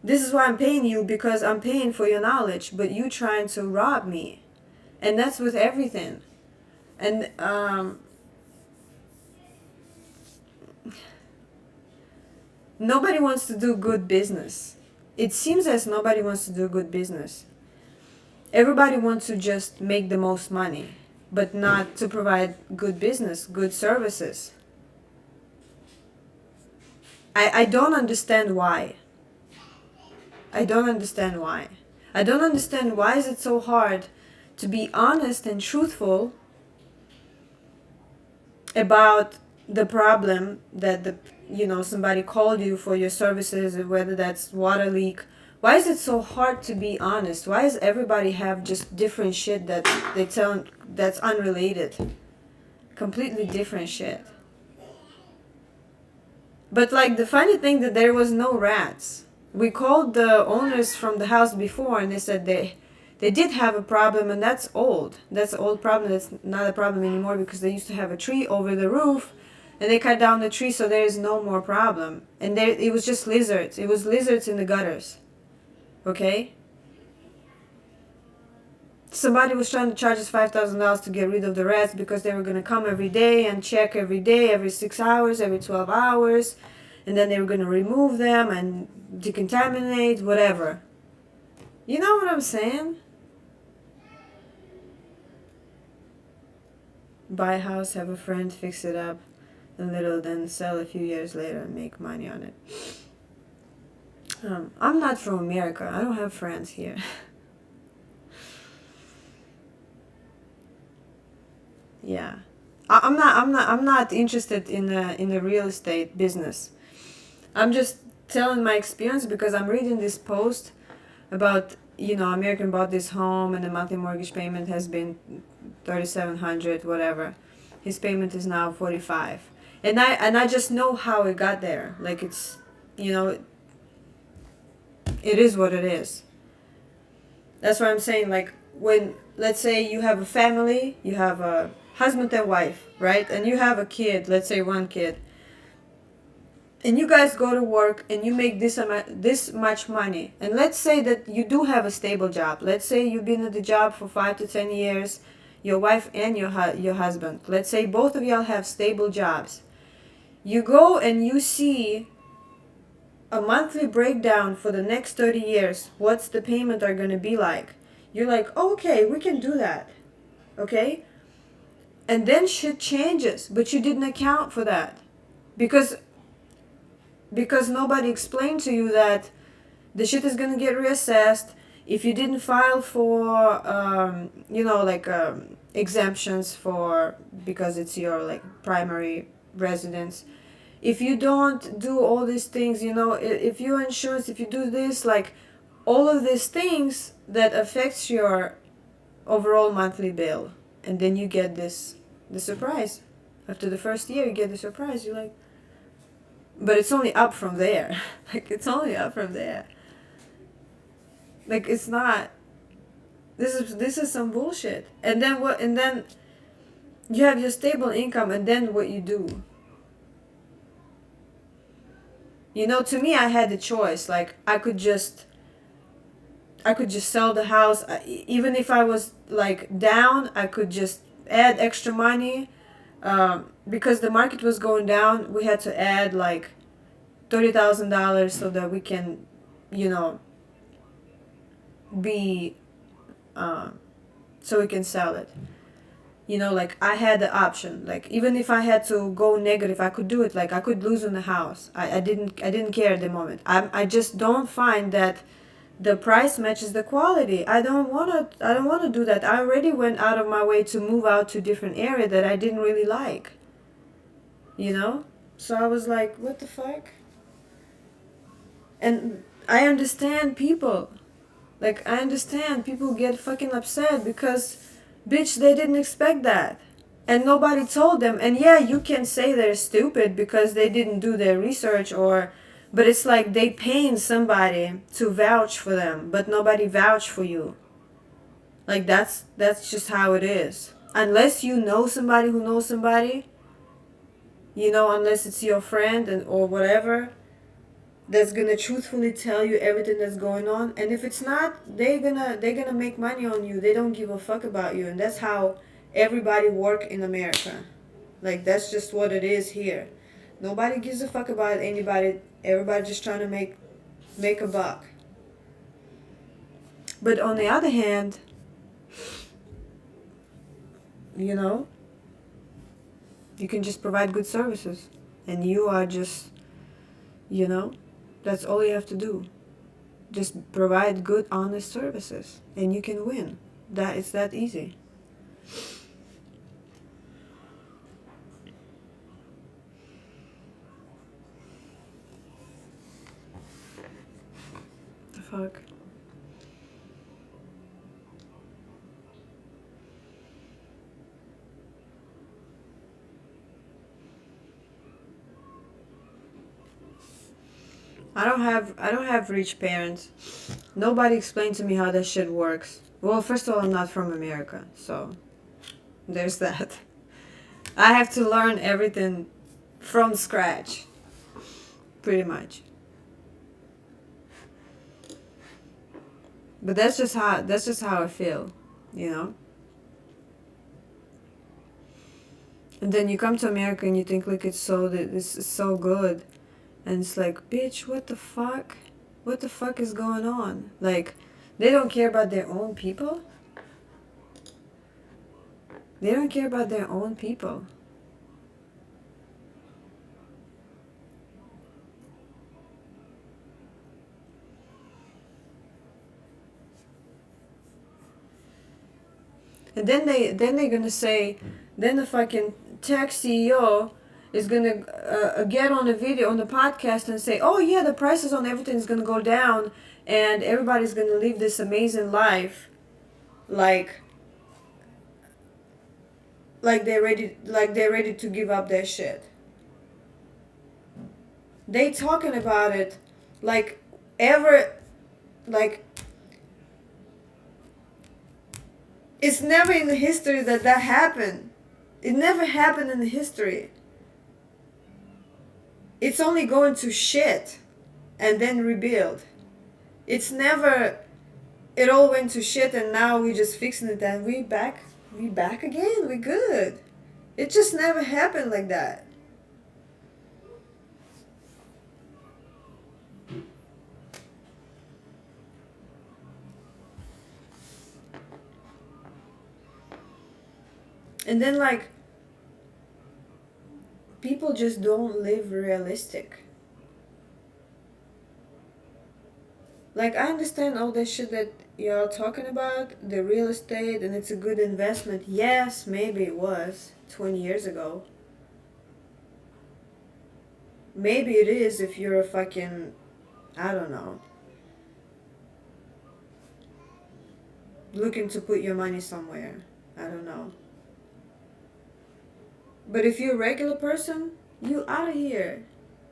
This is why I'm paying you, because I'm paying for your knowledge, but you trying to rob me. And that's with everything. And, nobody wants to do good business. It seems as nobody wants to do good business. Everybody wants to just make the most money, but not to provide good business, good services. I don't understand why. I don't understand why. I don't understand why is it so hard to be honest and truthful about the problem that somebody called you for your services, whether that's water leak. Why is it so hard to be honest? Why does everybody have just different shit that they tell that's unrelated? Completely different shit. But like the funny thing that there was no rats. We called the owners from the house before and they said they did have a problem, and that's old. That's an old problem. That's not a problem anymore because they used to have a tree over the roof. And they cut down the tree, so there is no more problem. And it was just lizards. It was lizards in the gutters. Okay? Somebody was trying to charge us $5,000 to get rid of the rats because they were going to come every day and check every day, every 6 hours, every 12 hours. And then they were going to remove them and decontaminate, whatever. You know what I'm saying? Buy a house, have a friend, fix it up a little, then sell a few years later and make money on it. I'm not from America. I don't have friends here. Yeah, I'm not interested in the real estate business. I'm just telling my experience because I'm reading this post about American bought this home and the monthly mortgage payment has been $3,700, whatever. His payment is now $45. And I just know how it got there. Like, it's, it is what it is. That's what I'm saying. Like, when, let's say you have a family, you have a husband and wife, right? And you have a kid, let's say one kid. And you guys go to work and you make this much money. And let's say that you do have a stable job. Let's say you've been at the job for 5 to 10 years, your wife and your husband. Let's say both of y'all have stable jobs. You go and you see a monthly breakdown for the next 30 years. What's the payment are going to be like? You're like, oh, okay, we can do that. Okay? And then shit changes, but you didn't account for that. Because nobody explained to you that the shit is going to get reassessed. If you didn't file for, exemptions for, because it's your, primary residence. If you don't do all these things, if your insurance, if you do this, all of these things that affects your overall monthly bill. And then you get the surprise. After the first year, you get the surprise. You're like, but it's only up from there. It's only up from there. It's not, This is some bullshit. And then what? And then you have your stable income, and then what you do? You know, to me, I had the choice. Like I could just sell the house. Even if I was like down, I could just add extra money. Because the market was going down, we had to add like $30,000 so that we can, you know, be, so we can sell it. You know, like I had the option. Like even if I had to go negative, I could do it. Like I could lose on the house. I didn't care at the moment. I just don't find that the price matches the quality. I don't wanna do that. I already went out of my way to move out to a different area that I didn't really like. You know? So I was like, what the fuck? And I understand people. Like I understand people get fucking upset because bitch, they didn't expect that. And nobody told them. And yeah, you can say they're stupid because they didn't do their research but it's like they paying somebody to vouch for them, but nobody vouch for you. Like that's just how it is. Unless you know somebody who knows somebody, you know, unless it's your friend or whatever, that's gonna truthfully tell you everything that's going on. And if it's not, they're gonna make money on you. They don't give a fuck about you. And that's how everybody work in America. Like that's just what it is here. Nobody gives a fuck about anybody. Everybody just trying to make a buck. But on the other hand, you know, you can just provide good services, and you are just, you know, that's all you have to do. Just provide good, honest services, and you can win. It's that easy. The fuck? I don't have rich parents. Nobody explained to me how that shit works. Well, first of all, I'm not from America, so there's that. I have to learn everything from scratch, pretty much. But that's just how I feel, you know. And then you come to America and you think like this is so good. And it's like, bitch, what the fuck? What the fuck is going on? Like, they don't care about their own people? They don't care about their own people. And then they're gonna say, then the fucking tech CEO is gonna get on a video on the podcast and say, oh yeah, the prices on everything is gonna go down and everybody's gonna live this amazing life, like they're ready to give up their shit. They talking about it like it's never in the history that happened. It never happened in the history. It's only going to shit and then rebuild. It's never, it all went to shit and now we just fixing it and we back again, we good. It just never happened like that. And then like, people just don't live realistic. Like I understand all that shit that y'all talking about, the real estate, and it's a good investment. Yes, maybe it was 20 years ago. Maybe it is if you're a fucking, I don't know, looking to put your money somewhere. I don't know. But if you're a regular person, you out of here.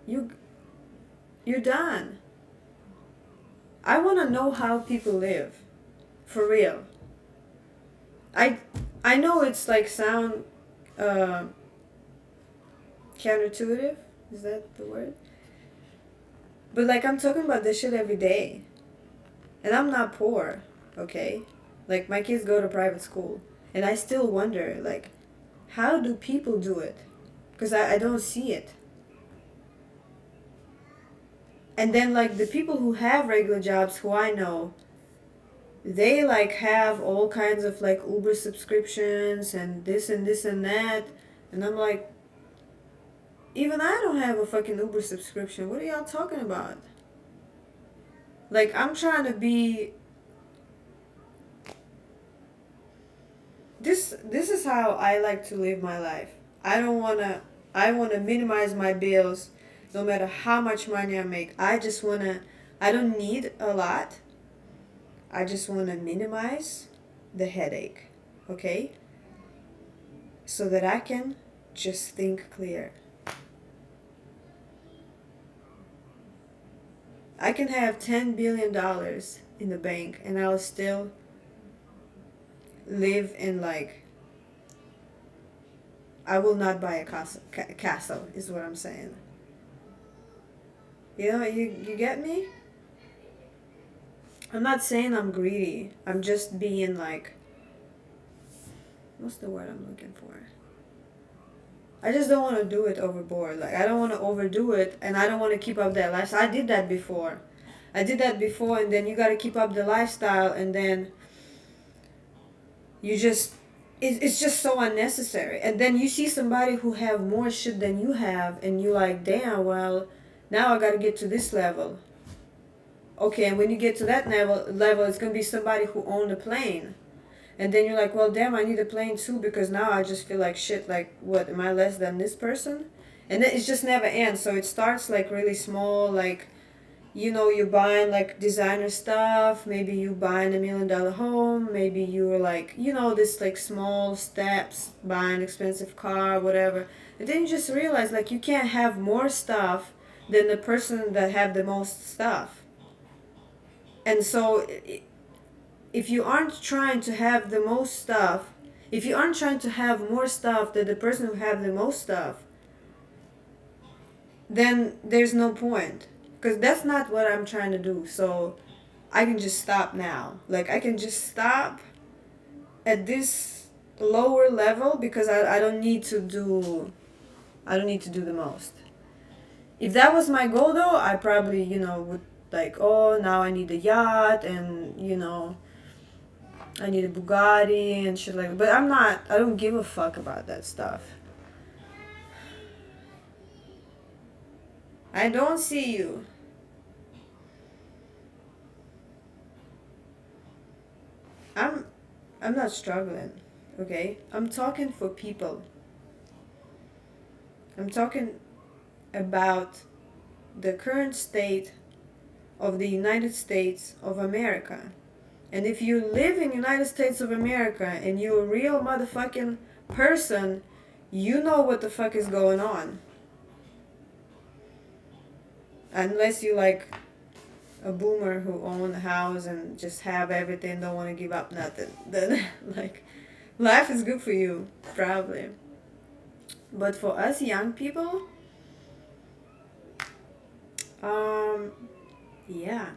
You're done. I want to know how people live. For real. I know it's like sound counterintuitive. Is that the word? But like I'm talking about this shit every day. And I'm not poor, okay? Like my kids go to private school. And I still wonder, like, how do people do it? Because I don't see it. And then like the people who have regular jobs who I know, they like have all kinds of like Uber subscriptions and this and this and that. And I'm like, even I don't have a fucking Uber subscription. What are y'all talking about? Like I'm trying to be this is how I like to live my life. I want to minimize my bills no matter how much money I make. I don't need a lot. I just want to minimize the headache, okay? So that I can just think clear. I can have $10 billion in the bank and I'll still live in like, I will not buy a castle is what I'm saying. You know, you get me? I'm not saying I'm greedy. I'm just being like, what's the word I'm looking for? I just don't want to do it overboard. Like, I don't want to overdo it, and I don't want to keep up that lifestyle. I did that before. And then you got to keep up the lifestyle, and then you just, it's just so unnecessary. And then you see somebody who have more shit than you have, and you're like, damn, well, now I got to get to this level. Okay, and when you get to that level, it's going to be somebody who owned a plane. And then you're like, well, damn, I need a plane too because now I just feel like shit. Like, what, am I less than this person? And then it just never ends. So it starts like really small, like, you know, you're buying like designer stuff. Maybe you buying $1 million home. Maybe you're like, you know, this like small steps, buying expensive car, whatever. And then you just realize like you can't have more stuff than the person that have the most stuff. And so if you aren't trying to have the most stuff, if you aren't trying to have more stuff than the person who have the most stuff, then there's no point. Because that's not what I'm trying to do. So I can just stop now. Like I can just stop at this lower level because I don't need to do the most. If that was my goal though, I probably, you know, would like, oh, now I need a yacht and, you know, I need a Bugatti and shit like that. But I don't give a fuck about that stuff. I don't see you. I'm not struggling, okay? I'm talking for people. I'm talking about the current state of the United States of America. And if you live in United States of America and you're a real motherfucking person, you know what the fuck is going on. Unless you like a boomer who own a house and just have everything, don't want to give up nothing. Then like life is good for you, probably. But for us young people, yeah.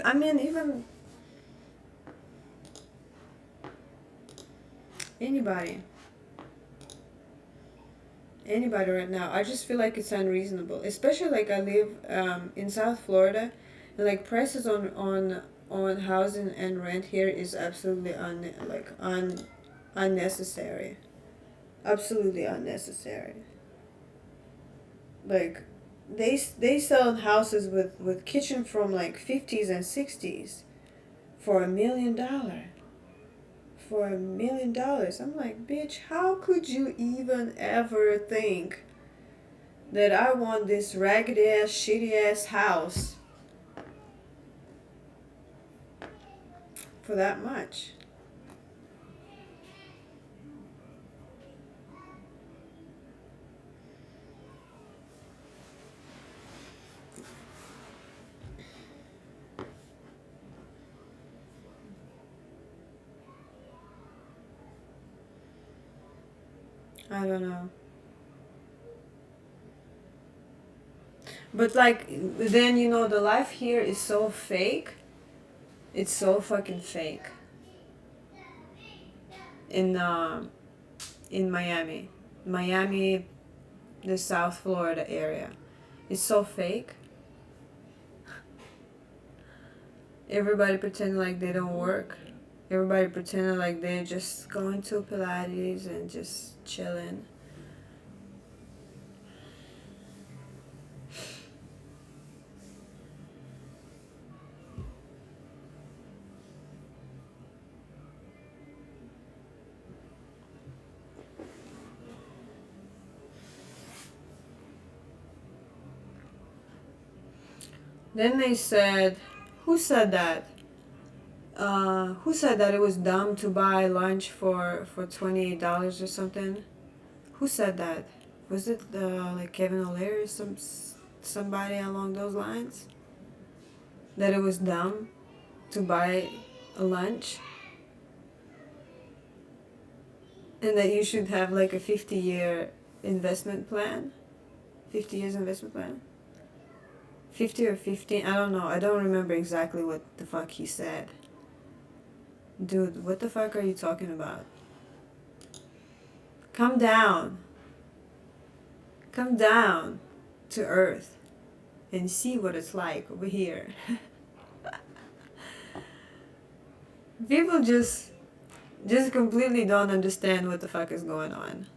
I mean, even anybody right now, I just feel like it's unreasonable. Especially like I live in South Florida, and like prices on housing and rent here is absolutely unnecessary. Absolutely unnecessary. Like they sell houses with kitchen from like 50s and 60s for $1 million. For $1 million. I'm like, bitch, how could you even ever think that I want this ragged ass, shitty ass house for that much? I don't know. But like, then you know, the life here is so fake. It's so fucking fake. In Miami, the South Florida area, it's so fake. Everybody pretending like they don't work. Everybody pretending like they're just going to Pilates and just chilling. Then they said, who said that? Who said that it was dumb to buy lunch for $28 or something? Who said that? Was it like Kevin O'Leary or somebody along those lines? That it was dumb to buy a lunch? And that you should have like a 50-year investment plan? 50 years investment plan? 50 or 15? I don't know. I don't remember exactly what the fuck he said. Dude, what the fuck are you talking about? Come down. Come down to earth and see what it's like over here. People just completely don't understand what the fuck is going on.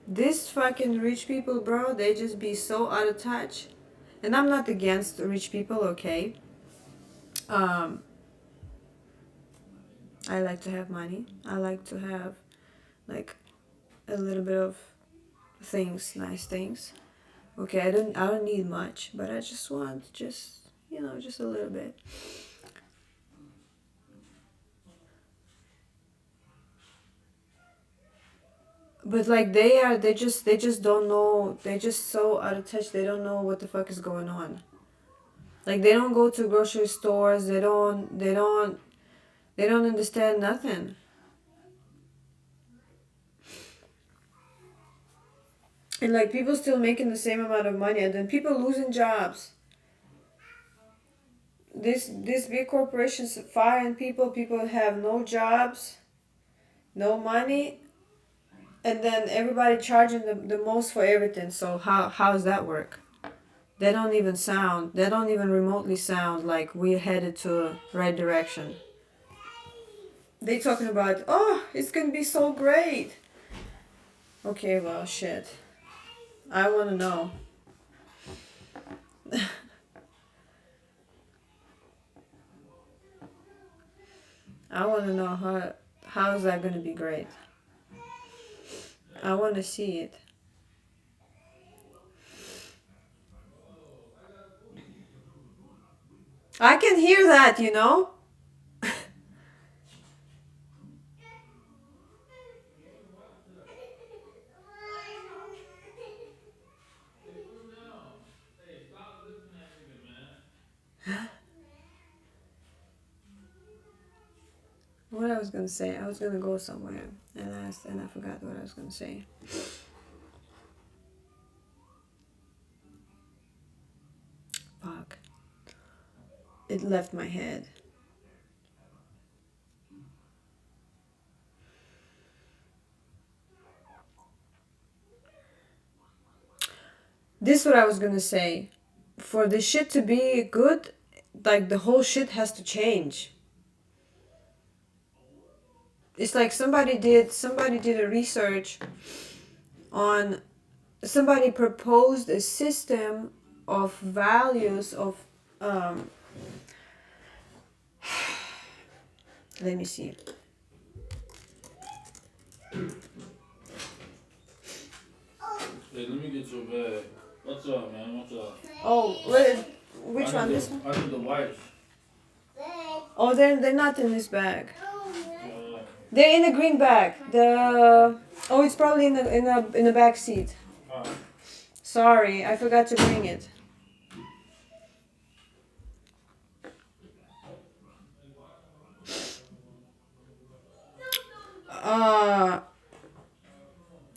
These fucking rich people, bro, they just be so out of touch. And I'm not against rich people, okay? I like to have money. I like to have, like, a little bit of things, nice things. Okay, I don't need much, but I just want just a little bit. But like they just don't know. They're just so out of touch. They don't know what the fuck is going on. Like they don't go to grocery stores. They don't understand nothing. And like people still making the same amount of money, and then people losing jobs. These big corporations firing people. People have no jobs, no money. And then everybody charging the most for everything. So how does that work? They don't even remotely sound like we're headed to the right direction. They talking about, oh, it's gonna be so great. Okay, well, shit. I wanna know. I wanna know how is that gonna be great. I want to see it. I can hear that, you know? What I was going to say, I was going to go somewhere and I forgot what I was going to say. Fuck. It left my head. This is what I was going to say. For the shit to be good, like the whole shit has to change. It's like somebody did a research on, somebody proposed a system of values of let me see. Hey, let me get your bag. What's up, man? What's up? Oh, which one? This one? I need the wipes. Oh, they're not in this bag. They're in a green bag. It's probably in the back seat. So Sorry, I forgot to bring it.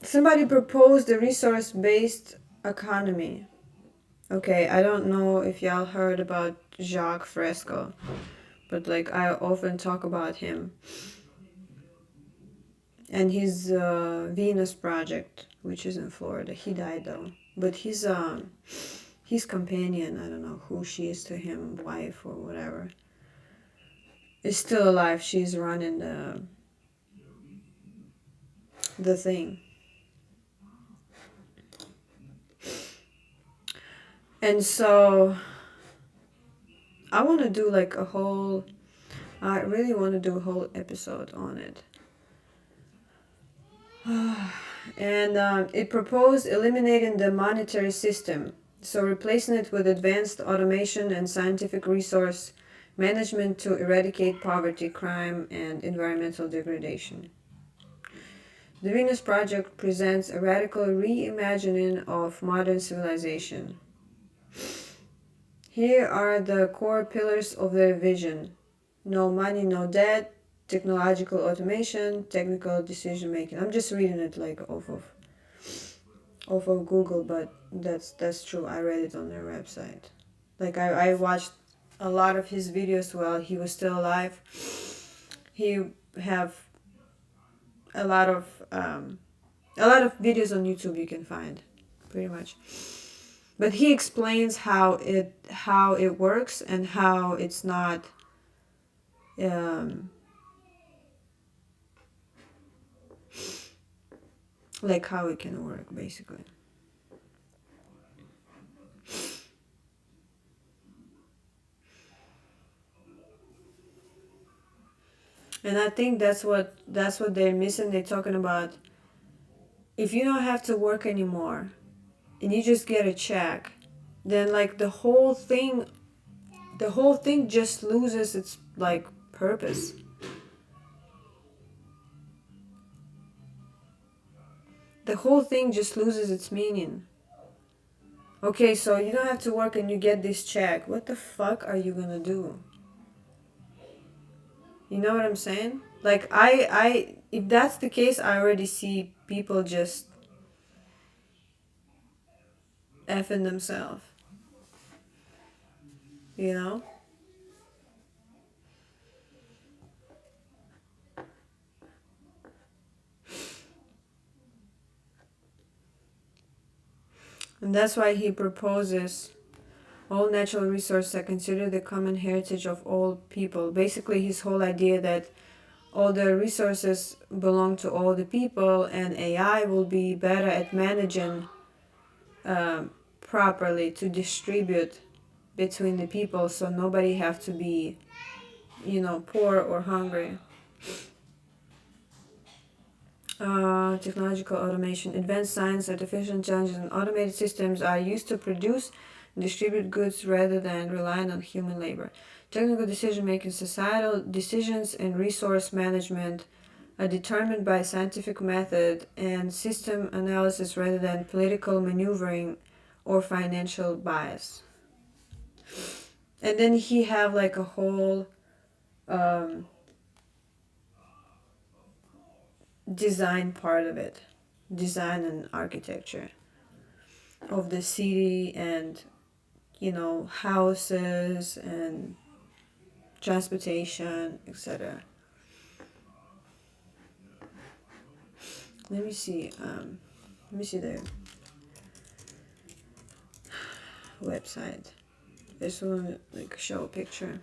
Somebody proposed a resource-based economy. Okay, I don't know if y'all heard about Jacques Fresco, but like I often talk about him and his Venus project, which is in Florida. He died though, but his companion, I don't know who she is to him, wife or whatever, is still alive. She's running the thing. And so I want to do like I really want to do a whole episode on it. And it proposed eliminating the monetary system, so replacing it with advanced automation and scientific resource management to eradicate poverty, crime, and environmental degradation. The Venus Project presents a radical reimagining of modern civilization. Here are the core pillars of their vision: no money, no debt, technological automation, technical decision making. I'm just reading it like off of Google, but that's true. I read it on their website. Like I watched a lot of his videos while he was still alive. He have a lot of videos on YouTube you can find, pretty much. But he explains how it works and how it's not like how it can work basically. And I think that's what they're missing. They're talking about if you don't have to work anymore and you just get a check, then like the whole thing just loses its like purpose. The whole thing just loses its meaning. Okay, so you don't have to work and you get this check. What the fuck are you gonna do? You know what I'm saying? Like I if that's the case, I already see people just effing themselves. You know? And that's why he proposes all natural resources are considered the common heritage of all people. Basically, his whole idea that all the resources belong to all the people, and AI will be better at managing properly to distribute between the people, so nobody have to be, poor or hungry. Technological automation, advanced science, artificial intelligence, and automated systems are used to produce and distribute goods rather than relying on human labor. Technical decision-making, societal decisions, and resource management are determined by scientific method and system analysis rather than political maneuvering or financial bias. And then he have like a whole design part of it, design and architecture of the city, and houses and transportation, etc. Let me see the website. I just want to show a picture.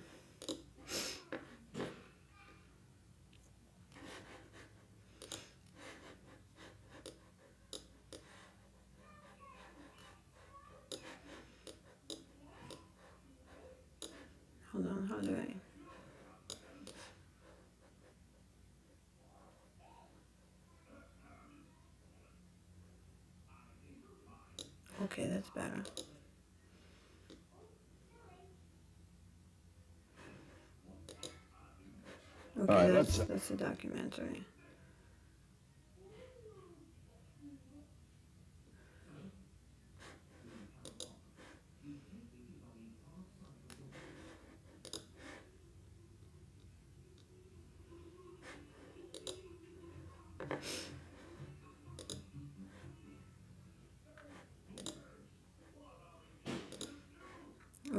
Hold on, how do I? Okay, that's better. Okay, All right, that's a documentary.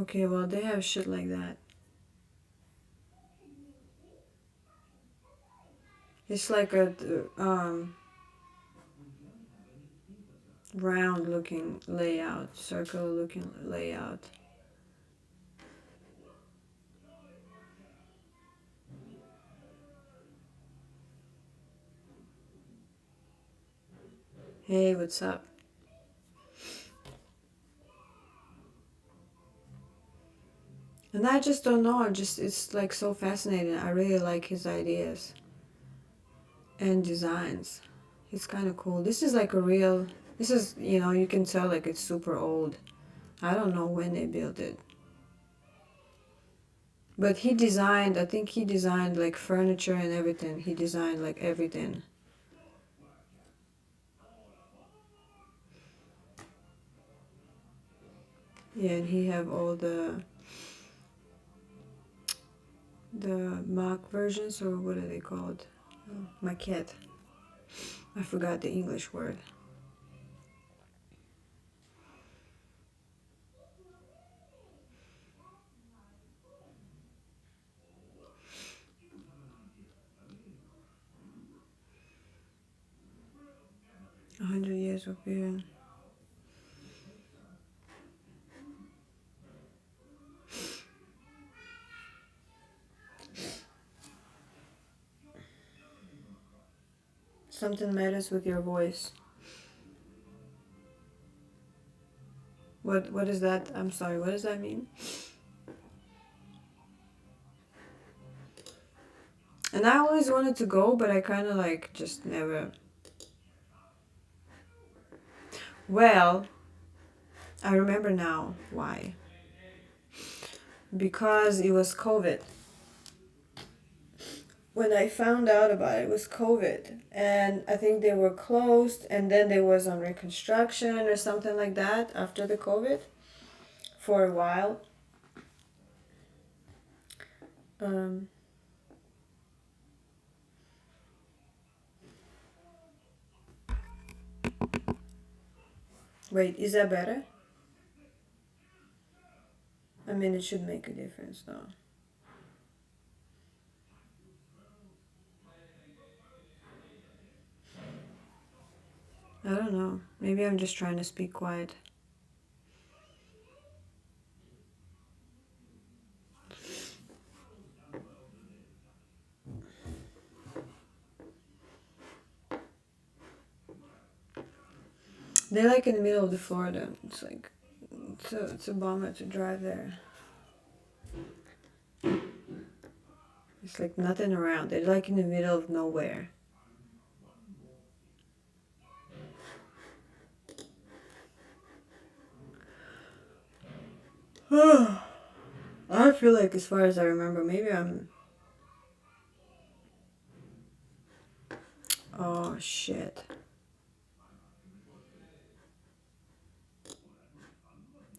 Okay, well, they have shit like that. It's like a round looking layout, circle looking layout. Hey, what's up? And I just don't know, it's like so fascinating. I really like his ideas and designs. It's kind of cool. This is like a real, this is, you know, you can tell like it's super old. I don't know when they built it. But he designed, I think he designed like furniture and everything. He designed like everything. Yeah, and he have all the mock versions, or what are they called? Maquette. I forgot the English word. A 100 years of being. Something matters with your voice. What is that? I'm sorry, what does that mean? And I always wanted to go, but I kind of like just never. Well, I remember now why. Because it was COVID. When I found out about it, it was COVID. And I think they were closed, and then they was on reconstruction or something like that after the COVID for a while. Wait, is that better? I mean, it should make a difference though. I don't know. Maybe I'm just trying to speak quiet. They're like in the middle of the Florida. It's like, it's a bummer to drive there. It's like nothing around. They're like in the middle of nowhere. I feel like, as far as I remember, maybe I'm... Oh, shit.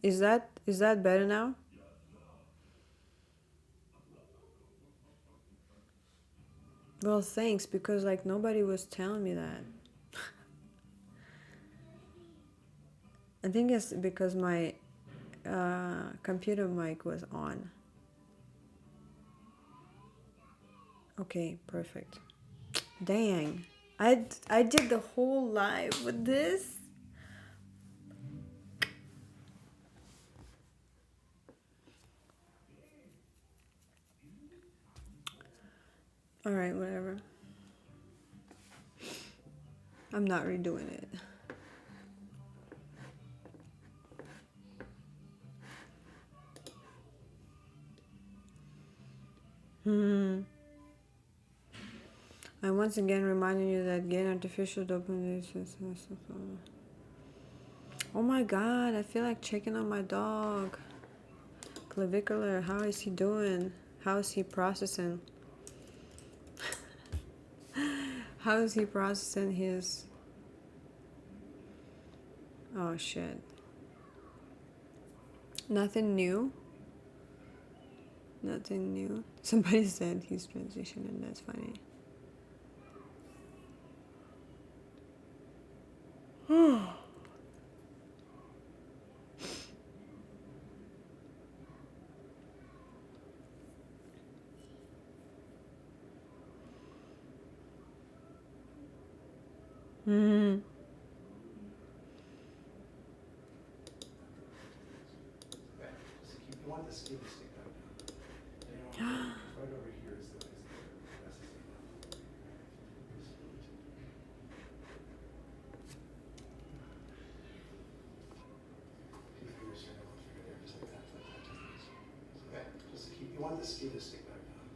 Is that better now? Well, thanks, because like nobody was telling me that. I think it's because my computer mic was on. Okay, perfect. Dang. I did the whole live with this. All right, whatever. I'm not redoing it. I'm once again reminding you that gain artificial dopamine. Oh my god, I feel like checking on my dog. Clavicular, how is he doing? How is he processing? How is he processing his... Oh shit. Nothing new? Nothing new? Somebody said he's transitioning, that's funny. Mm. You want the skin to stick out now. Right over here is the best thing. Okay, just keep. You want the skin to stick back down.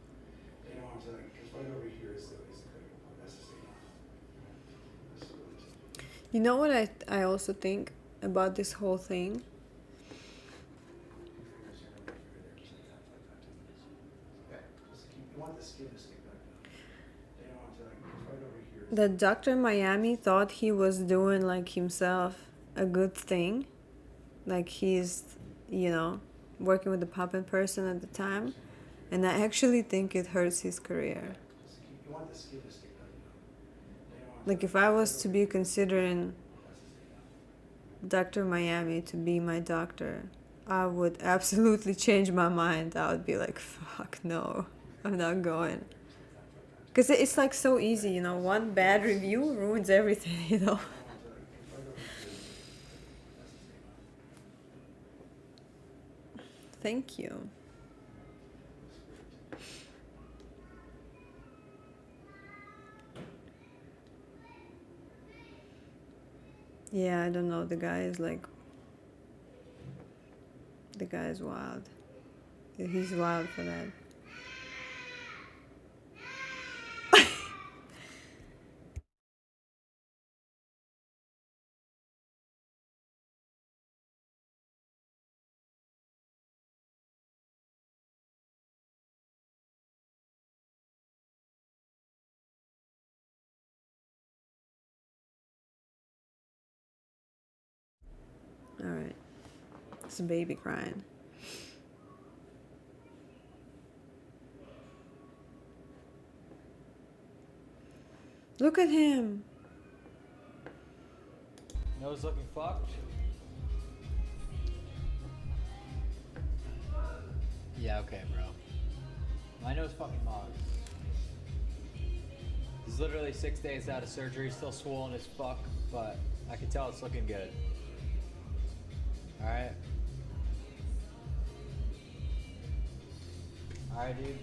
You know what I'm saying? Because right over here is the critical part. That's the thing. You know what I also think about this whole thing? You want the skin to stick back down. You know what I'm saying? Because right over here. That Dr. Miami thought he was doing like himself a good thing. Like he's, you know, working with the puppet person at the time. And I actually think it hurts his career. You want the skin to stick back down. Like if I was to be considering Dr. Miami to be my doctor, I would absolutely change my mind. I would be like, fuck no, I'm not going. Because it's like so easy, you know, one bad review ruins everything, you know. Thank you. Yeah, I don't know. The guy is wild. He's wild for that. All right. It's a baby crying. Look at him. Nose looking fucked. Yeah, okay, bro. My nose fucking mogs. He's literally 6 days out of surgery, still swollen as fuck, but I can tell it's looking good. Alright? Alright, dude.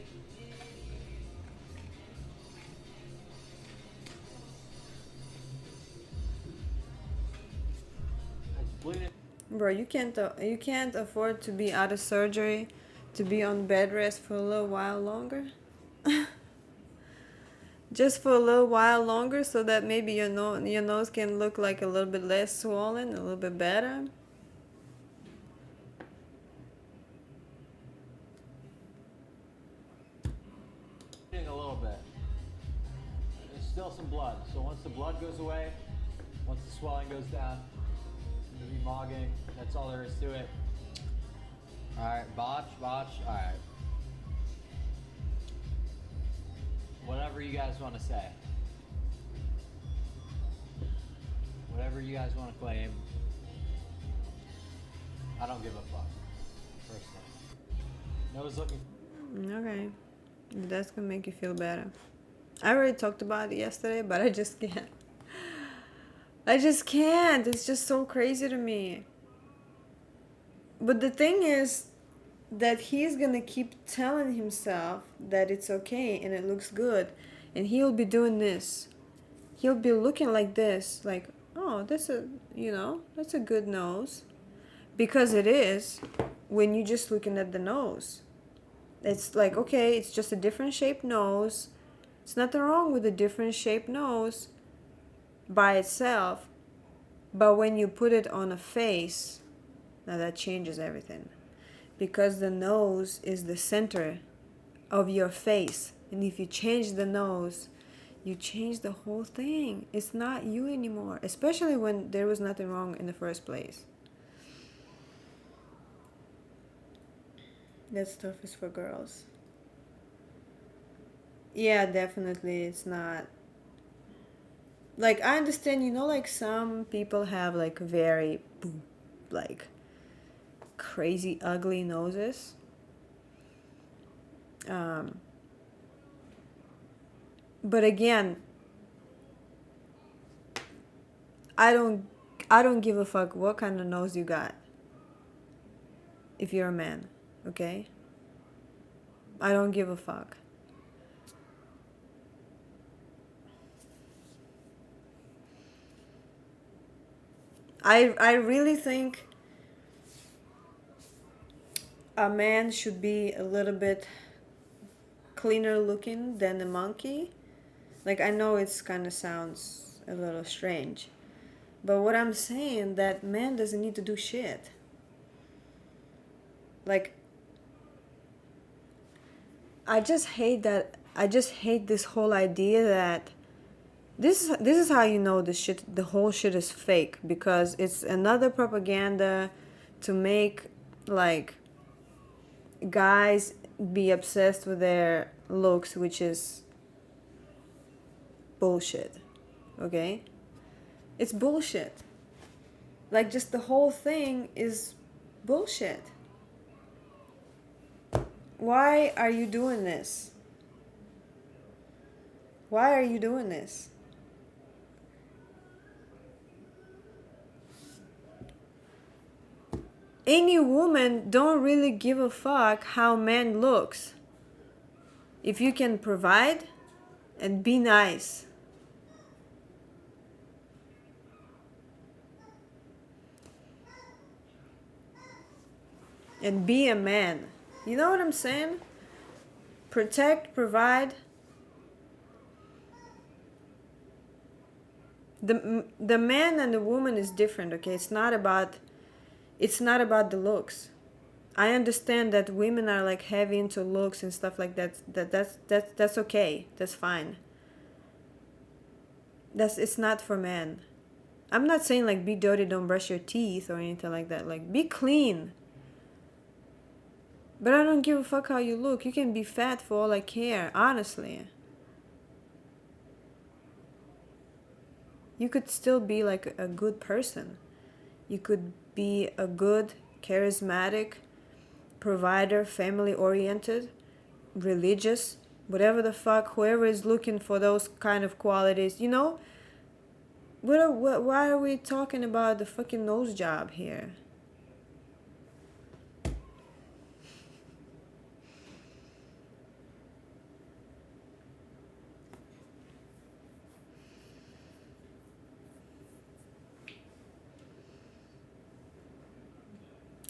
Bro, you can't afford to be out of surgery, to be on bed rest for a little while longer. Just for a little while longer, so that maybe your nose can look like a little bit less swollen, a little bit better. A little bit. There's still some blood, so once the blood goes away, once the swelling goes down, you'll be mogging. That's all there is to it. Alright, botch, alright. Whatever you guys want to say. Whatever you guys want to claim. I don't give a fuck, personally. Nose looking... Okay. If that's gonna make you feel better. I already talked about it yesterday, but I just can't. I just can't. It's just so crazy to me. But the thing is that he's gonna keep telling himself that it's okay and it looks good, and he'll be doing this. He'll be looking like this, like, oh, that's a good nose, because it is when you're just looking at the nose. It's like, okay, it's just a different shaped nose. It's nothing wrong with a different shaped nose by itself, but when you put it on a face, now that changes everything, because the nose is the center of your face, and if you change the nose, you change the whole thing. It's not you anymore, especially when there was nothing wrong in the first place. That stuff is for girls. Yeah, definitely. It's not. Like, I understand, like some people have like very, like, crazy ugly noses. But again, I don't give a fuck what kind of nose you got. If you're a man, okay? I don't give a fuck. I really think a man should be a little bit cleaner looking than a monkey. Like, I know it's kind of sounds a little strange, but what I'm saying, that man doesn't need to do shit. Like, I just hate this whole idea that this is how you know the whole shit is fake, because it's another propaganda to make like guys be obsessed with their looks, which is bullshit. Okay? It's bullshit. Like, just the whole thing is bullshit. Why are you doing this? Why are you doing this? Any woman don't really give a fuck how man looks. If you can provide and be nice. And be a man. You know what I'm saying? Protect, provide. The man and the woman is different, okay? It's not about the looks. I understand that women are like heavy into looks and stuff like that. That's okay. That's fine. It's not for men. I'm not saying like be dirty, don't brush your teeth or anything like that. Like, be clean. But I don't give a fuck how you look. You can be fat for all I care, honestly. You could still be like a good person. You could be a good, charismatic provider, family oriented, religious, whatever the fuck, whoever is looking for those kind of qualities, you know? Why are we talking about the fucking nose job here?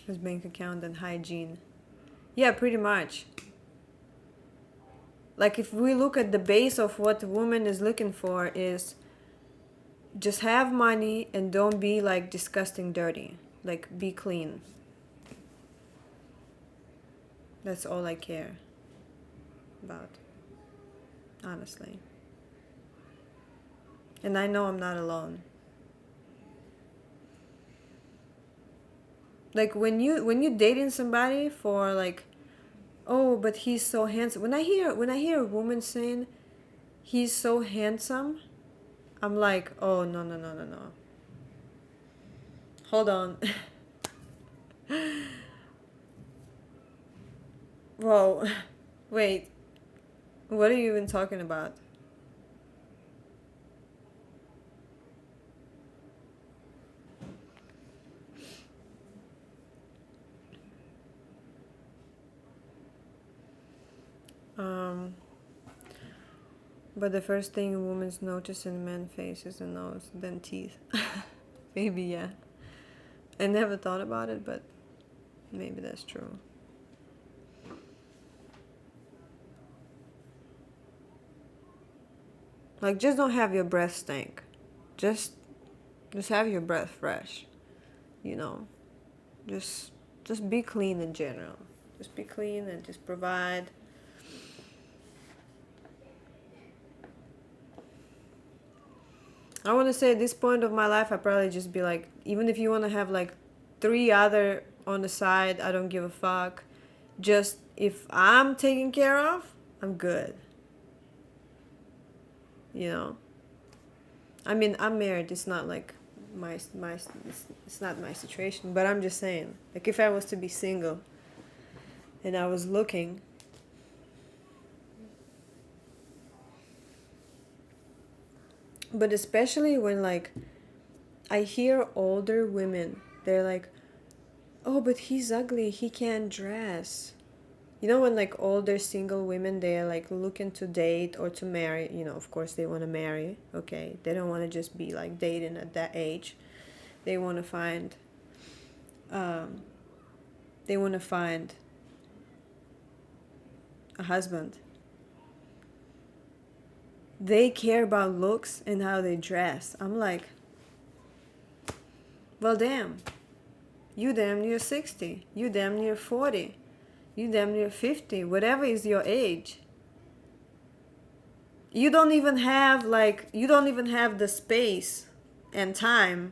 His bank account and hygiene. Yeah, pretty much. Like, if we look at the base of what a woman is looking for is just have money and don't be like disgusting dirty. Like, be clean. That's all I care about, honestly. And I know I'm not alone. Like, when you're dating somebody for like, oh, but he's so handsome. When I hear a woman saying he's so handsome, I'm like, oh, no. Hold on. Whoa. Wait. What are you even talking about? But the first thing a woman's notice in a man's face is the nose, then teeth. Maybe, yeah. I never thought about it, but maybe that's true. Like, just don't have your breath stink. Just have your breath fresh. You know. Just be clean in general. Just be clean and just provide. I want to say at this point of my life, I'd probably just be like, even if you want to have like 3 other on the side, I don't give a fuck. Just, if I'm taken care of, I'm good. You know? I mean, I'm married. It's not like it's not my situation. But I'm just saying, like, if I was to be single and I was looking, but especially when, like, I hear older women, they're like, oh, but he's ugly, he can't dress. You know, when like older single women, they're like looking to date or to marry, you know, of course they want to marry, okay? They don't want to just be like dating at that age. They want to find, they want to find a husband. They care about looks and how they dress. I'm like, well, damn. You damn near 60. You damn near 40. You damn near 50. Whatever is your age. You don't even have the space and time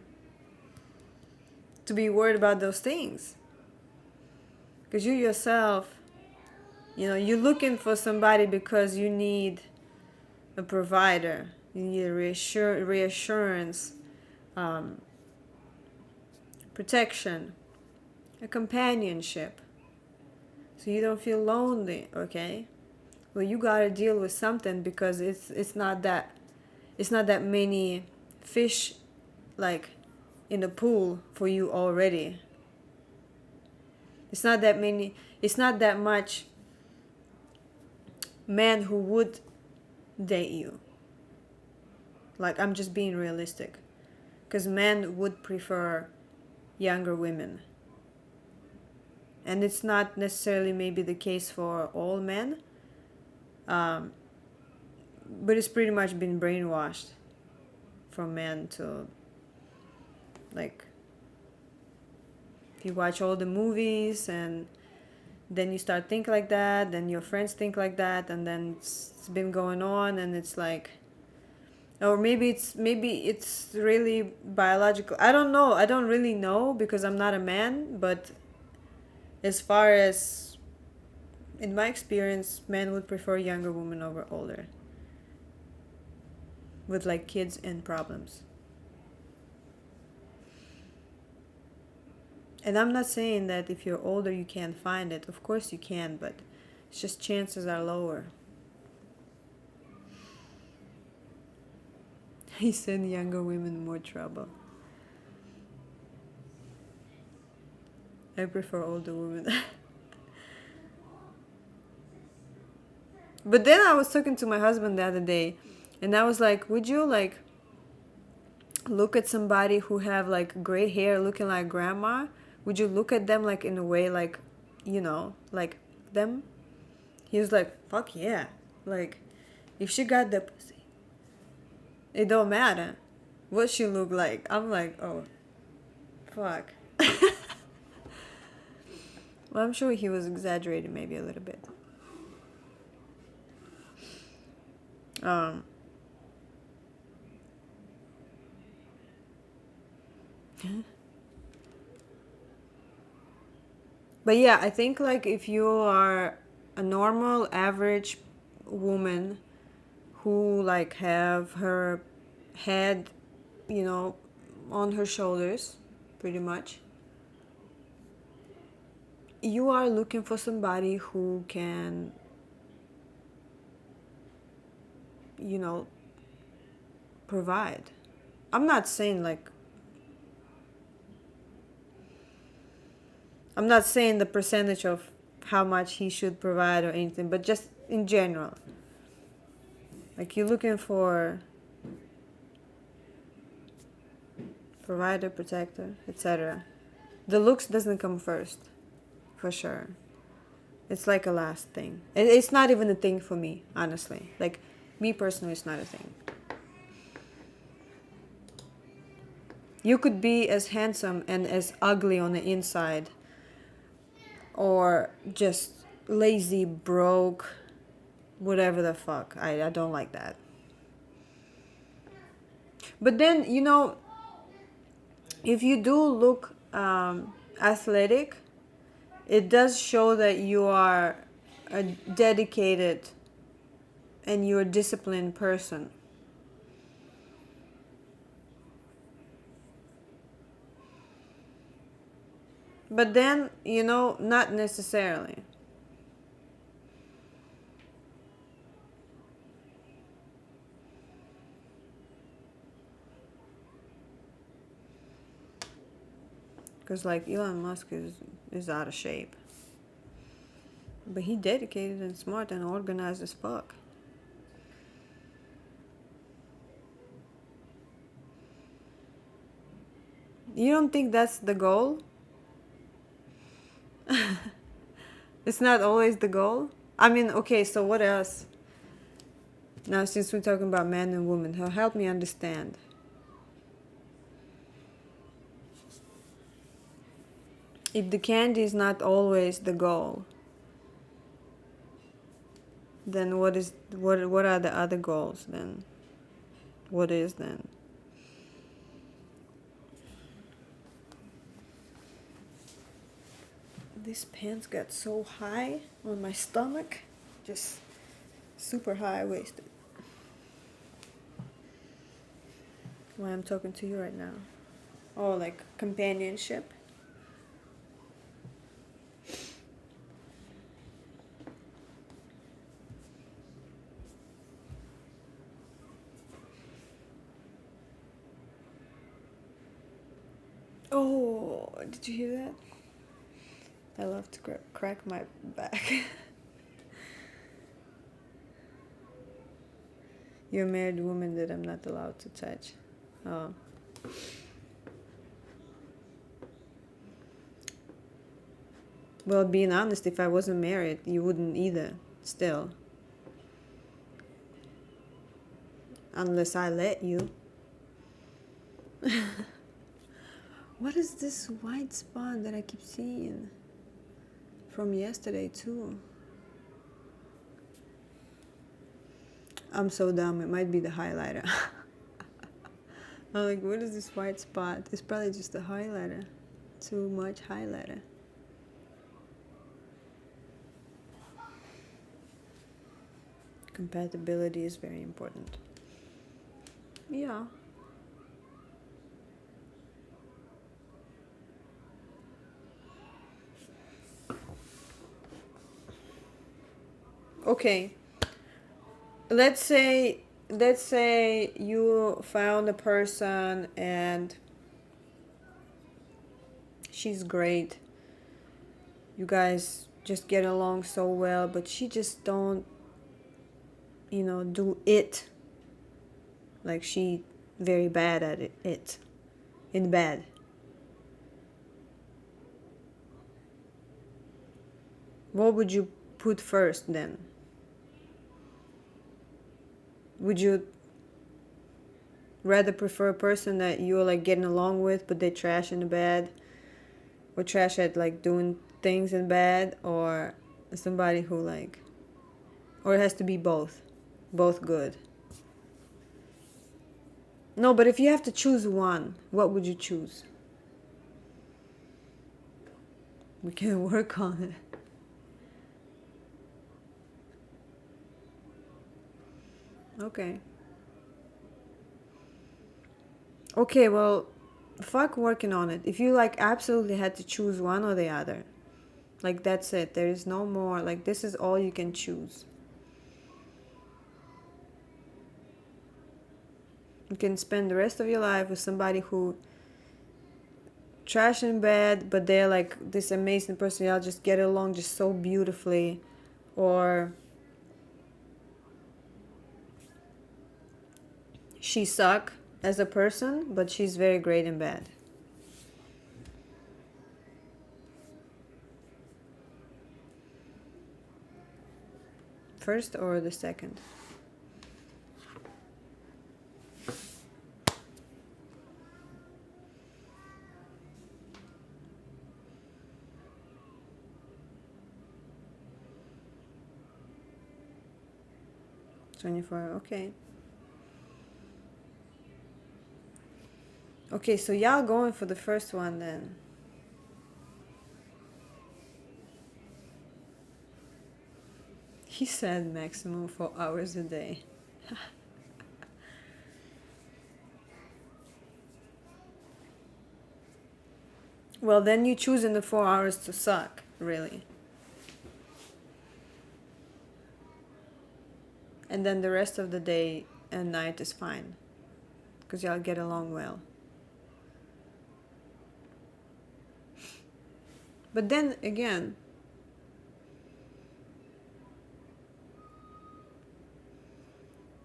to be worried about those things. Because you yourself, you know, you're looking for somebody because you need a provider. You need a reassurance, protection, a companionship. So you don't feel lonely, okay? Well, you gotta deal with something because it's not that many fish like in the pool for you already. It's not that much men who would date you. Like, I'm just being realistic. Because men would prefer younger women. And it's not necessarily maybe the case for all men. But it's pretty much been brainwashed from men to, like, if you watch all the movies and then you start thinking like that, then your friends think like that, and then it's been going on, and it's like, or maybe it's really biological. I don't know. I don't really know because I'm not a man, but as far as in my experience, men would prefer younger women over older with like kids and problems. And I'm not saying that if you're older you can't find it. Of course you can, but it's just chances are lower. He said younger women more trouble. I prefer older women. But then I was talking to my husband the other day, and I was like, would you like look at somebody who have like gray hair looking like grandma? Would you look at them like in a way like, you know, like them? He was like, fuck yeah. Like, if she got the pussy, it don't matter what she look like. I'm like, oh, fuck. Well, I'm sure he was exaggerating maybe a little bit. But yeah, I think like if you are a normal average woman who like have her head, you know, on her shoulders pretty much, you are looking for somebody who can, you know, provide. I'm not saying like, I'm not saying the percentage of how much he should provide or anything, but just in general. Like, you're looking for provider, protector, etc. The looks doesn't come first, for sure. It's like a last thing. It's not even a thing for me, honestly. Like, me personally, it's not a thing. You could be as handsome and as ugly on the inside, or just lazy, broke, whatever the fuck. I don't like that. But then, you know, if you do look athletic, it does show that you are a dedicated and you're a disciplined person. But then, you know, not necessarily. Because like Elon Musk is out of shape. But he dedicated and smart and organized as fuck. You don't think that's the goal? It's not always the goal? I mean, okay, so what else? Now, since we're talking about men and women, help me understand. If the candy is not always the goal, then what are the other goals then? What is then? These pants got so high on my stomach, just super high waisted. Why I'm talking to you right now. Oh, like companionship. Oh, did you hear that? I love to crack my back. You're a married woman that I'm not allowed to touch. Oh. Well, being honest, if I wasn't married, you wouldn't either, still. Unless I let you. What is this white spot that I keep seeing? From yesterday too. I'm so dumb, it might be the highlighter. I'm like, what is this white spot? It's probably just the highlighter. Too much highlighter. Compatibility is very important. Yeah. Okay. Let's say you found a person and she's great. You guys just get along so well, but she just don't, do it. Like she very bad at it. In bed. What would you put first then? Would you rather prefer a person that you're like getting along with but they trash in the bed, or trash at like doing things in bed, or somebody who like, or it has to be both good? No, but if you have to choose one, what would you choose? We can work on it. Okay. Okay, well, fuck working on it. If you like absolutely had to choose one or the other, like that's it. There is no more. Like this is all you can choose. You can spend the rest of your life with somebody who trash in bed, but they're like this amazing person. Y'all just get along just so beautifully, or she suck as a person, but she's very great in bed. First or the second? Okay. Okay, so y'all going for the first one then. He said maximum 4 hours a day. Well, then you choose in the 4 hours to suck, really. And then the rest of the day and night is fine, because y'all get along well. But then again,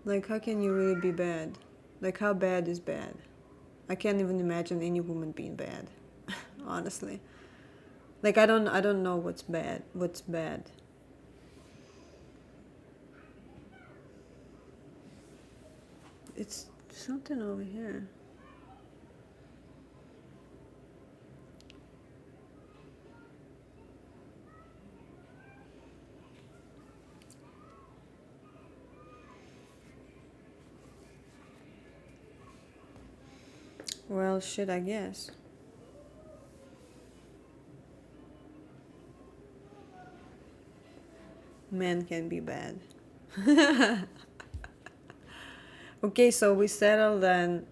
like, how can you really be bad? Like, how bad is bad? I can't even imagine any woman being bad, honestly. Like, I don't know what's bad. What's bad? It's something over here. Well, shit, I guess. Men can be bad. Okay, so we settled that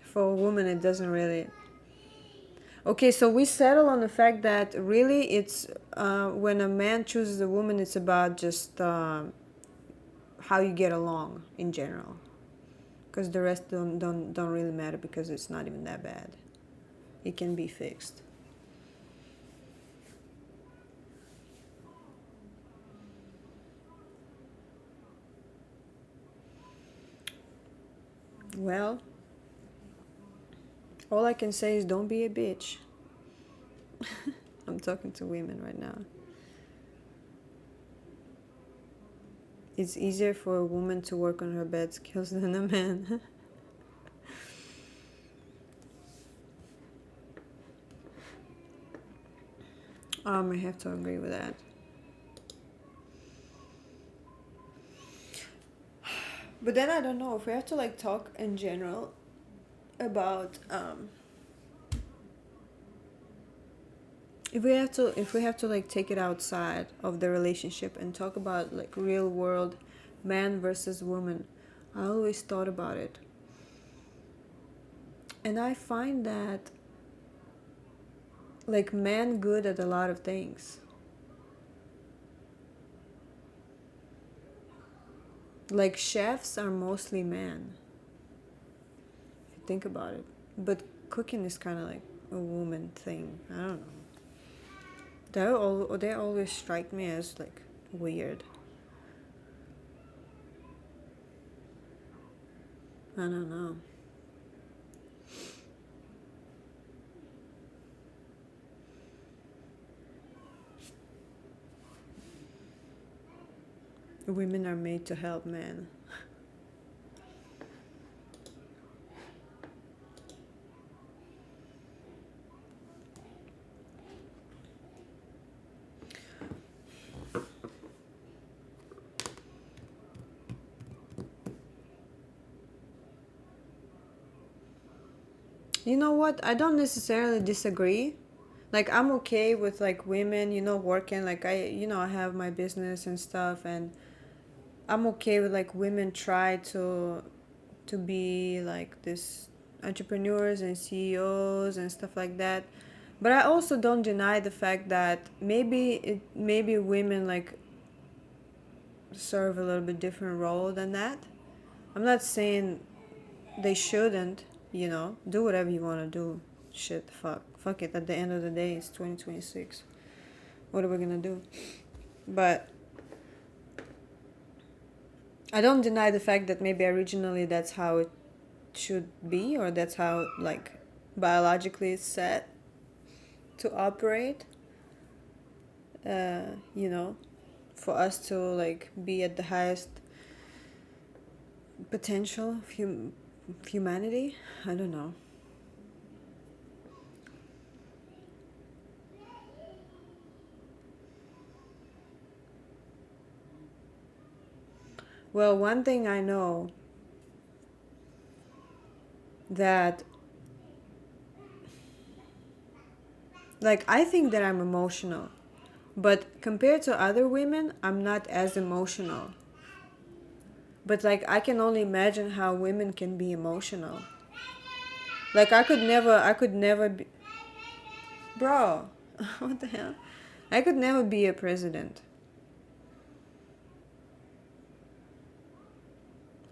for a woman it doesn't really... Okay, so we settle on the fact that really it's when a man chooses a woman, it's about just how you get along in general, because the rest don't really matter, because it's not even that bad. It can be fixed. Well, all I can say is don't be a bitch. I'm talking to women right now. It's easier for a woman to work on her bed skills than a man. I have to agree with that. But then I don't know if we have to like talk in general about if we have to like take it outside of the relationship and talk about like real world man versus woman. I always thought about it, and I find that like men good at a lot of things. Like chefs are mostly men, if you think about it, but cooking is kind of like a woman thing. I don't know. They always strike me as like weird. I don't know. Women are made to help men. You know what? I don't necessarily disagree. Like, I'm okay with like women, working. Like, I have my business and stuff, and I'm okay with like women try to be like this entrepreneurs and CEOs and stuff like that. But I also don't deny the fact that maybe women like serve a little bit different role than that. I'm not saying they shouldn't, do whatever you want to do. Shit, fuck it. At the end of the day, it's 2026. What are we gonna do? But I don't deny the fact that maybe originally that's how it should be, or that's how like biologically it's set to operate. For us to like be at the highest potential of humanity. I don't know. Well, one thing I know that like I think that I'm emotional, but compared to other women, I'm not as emotional. But like I can only imagine how women can be emotional. Like I could never be, bro. What the hell? I could never be a president.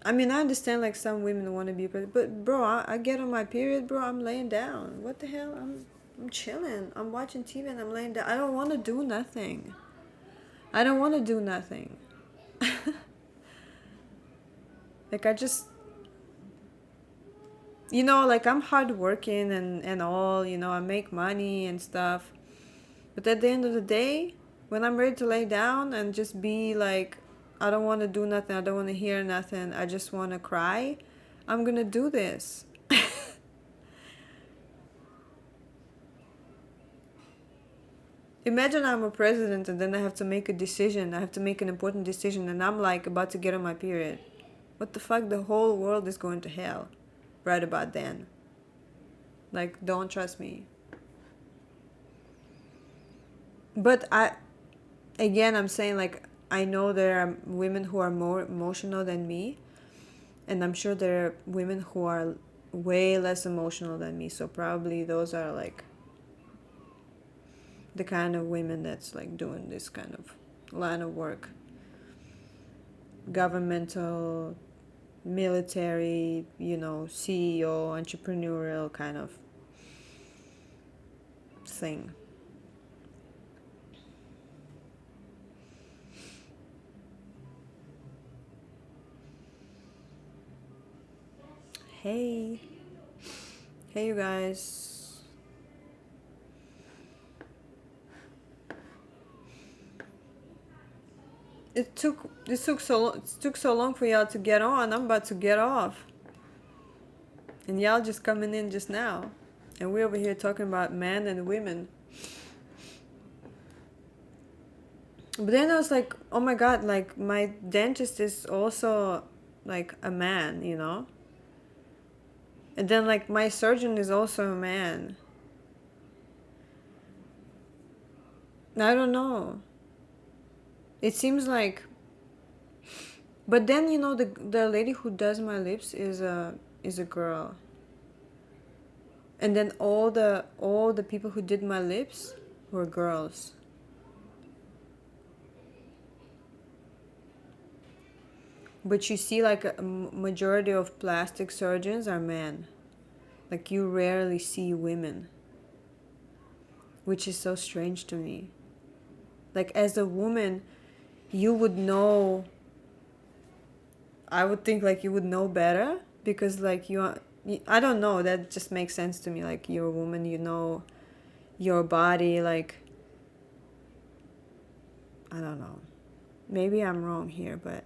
I mean, I understand like some women want to be president, but bro, I get on my period, bro, I'm laying down. What the hell? I'm I'm chilling. I'm watching TV and I'm laying down. I don't want to do nothing. I don't want to do nothing. Like, I just, you know, like, I'm hardworking and all, you know, I make money and stuff. But at the end of the day, when I'm ready to lay down and just be like, I don't want to do nothing, I don't want to hear nothing, I just want to cry, I'm gonna do this. Imagine I'm a president and then I have to make a decision. I have to make an important decision and I'm like about to get on my period. What the fuck? The whole world is going to hell right about then. Like, don't trust me. But I'm saying, like, I know there are women who are more emotional than me. And I'm sure there are women who are way less emotional than me. So probably those are like the kind of women that's like doing this kind of line of work. Governmental, military, you know, CEO, entrepreneurial kind of thing. Hey you guys. It took so long for y'all to get on. I'm about to get off, and y'all just coming in just now, and we're over here talking about men and women. But then I was like, oh my god, like, my dentist is also like a man, you know? And then, like, my surgeon is also a man. I don't know. It seems like, but then, you know, the lady who does my lips is a girl. And then all the people who did my lips were girls. But you see, like, a majority of plastic surgeons are men. Like, you rarely see women, which is so strange to me. Like, as a woman, you would know, I would think, like, you would know better, because, like, I don't know, that just makes sense to me. Like, you're a woman, you know your body, like, I don't know. Maybe I'm wrong here, but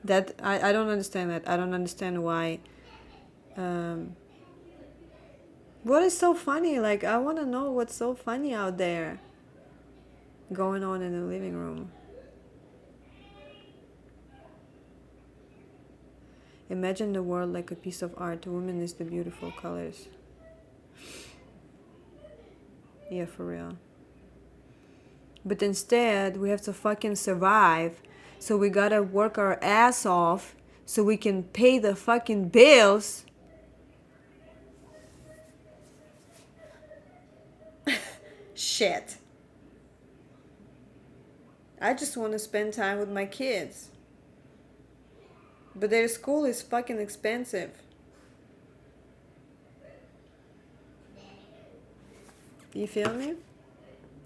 that I don't understand that. I don't understand why. What is so funny? Like, I want to know what's so funny out there going on in the living room. Imagine the world like a piece of art. Woman is the beautiful colors. Yeah, for real. But instead, we have to fucking survive. So we gotta work our ass off so we can pay the fucking bills. Shit. I just want to spend time with my kids. But their school is fucking expensive. You feel me?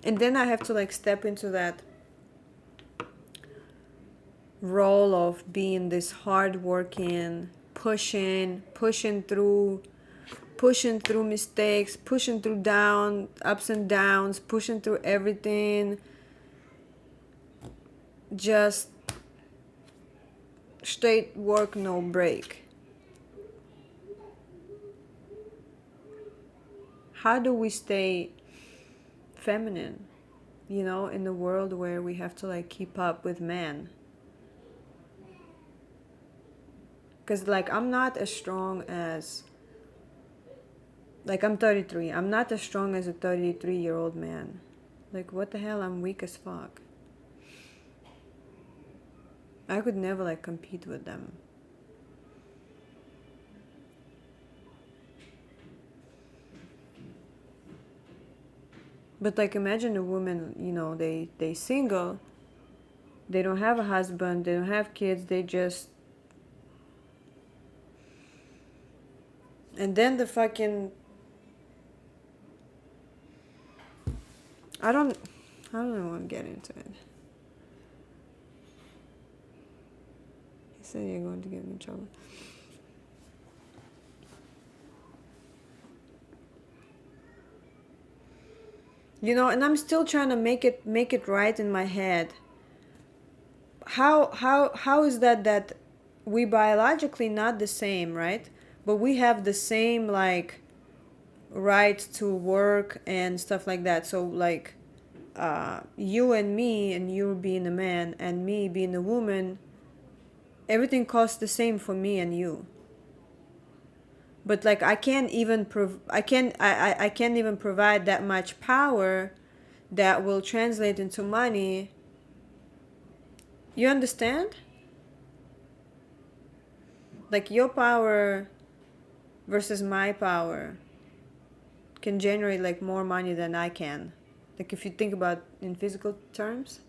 And then I have to, like, step into that role of being this hardworking, pushing through mistakes, pushing through ups and downs, pushing through everything. Just straight work, no break. How do we stay feminine, you know, in the world where we have to, like, keep up with men? Because, like, I'm not as strong as, like, I'm 33. I'm not as strong as a 33-year-old man. Like, what the hell? I'm weak as fuck. I could never, like, compete with them. But, like, imagine a woman, you know, they single, they don't have a husband, they don't have kids, they just And then the fucking I don't even want to get into it. He said you're going to get me in trouble. You know, and I'm still trying to make it right in my head. How is that we biologically not the same, right? But we have the same like right to work and stuff like that. So like you and me, and you being a man and me being a woman, everything costs the same for me and you. But like I can't even I can't even provide that much power that will translate into money. You understand? Like your power versus my power can generate like more money than I can. Like if you think about in physical terms.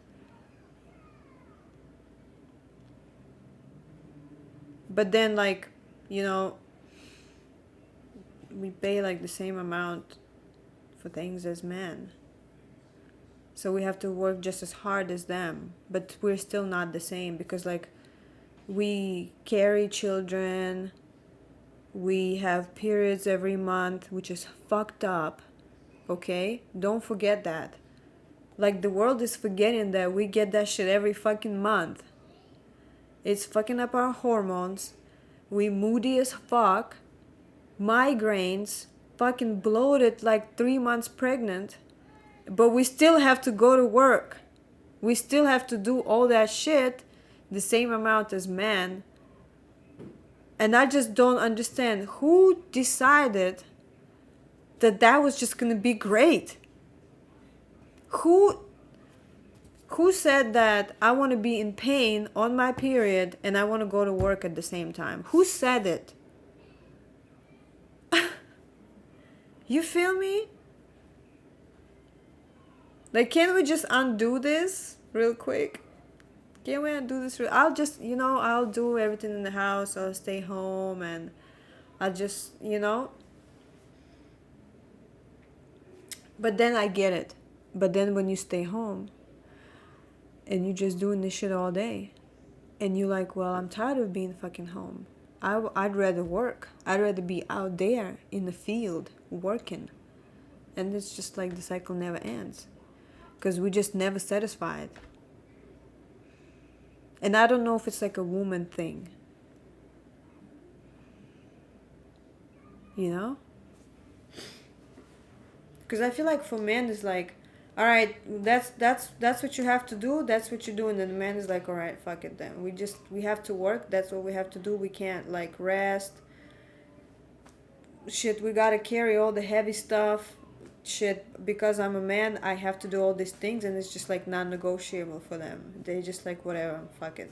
But then like, you know, we pay like the same amount for things as men. So we have to work just as hard as them, but we're still not the same because like we carry children, we have periods every month, which is fucked up. Okay? Don't forget that. Like the world is forgetting that we get that shit every fucking month. It's fucking up our hormones. We moody as fuck. Migraines, fucking bloated like 3 months pregnant, but we still have to go to work. We still have to do all that shit the same amount as men. And I just don't understand who decided that that was just gonna be great. Who said that I want to be in pain on my period and I want to go to work at the same time? Who said it? You feel me? Like, can't we just undo this real quick? Can't we undo this? I'll just, you know, I'll do everything in the house. I'll stay home and I'll just, you know. But then I get it. But then when you stay home and you're just doing this shit all day and you're like, well, I'm tired of being fucking home. I'd rather work. I'd rather be out there in the field working. And it's just like the cycle never ends. Because we're just never satisfied. And I don't know if it's like a woman thing. You know? Because I feel like for men it's like, all right, that's what you have to do. That's what you're doing. And the man is like, all right, fuck it then. We have to work. That's what we have to do. We can't like rest. Shit, we gotta carry all the heavy stuff. Shit, because I'm a man, I have to do all these things, and it's just like non-negotiable for them. They just like whatever, fuck it.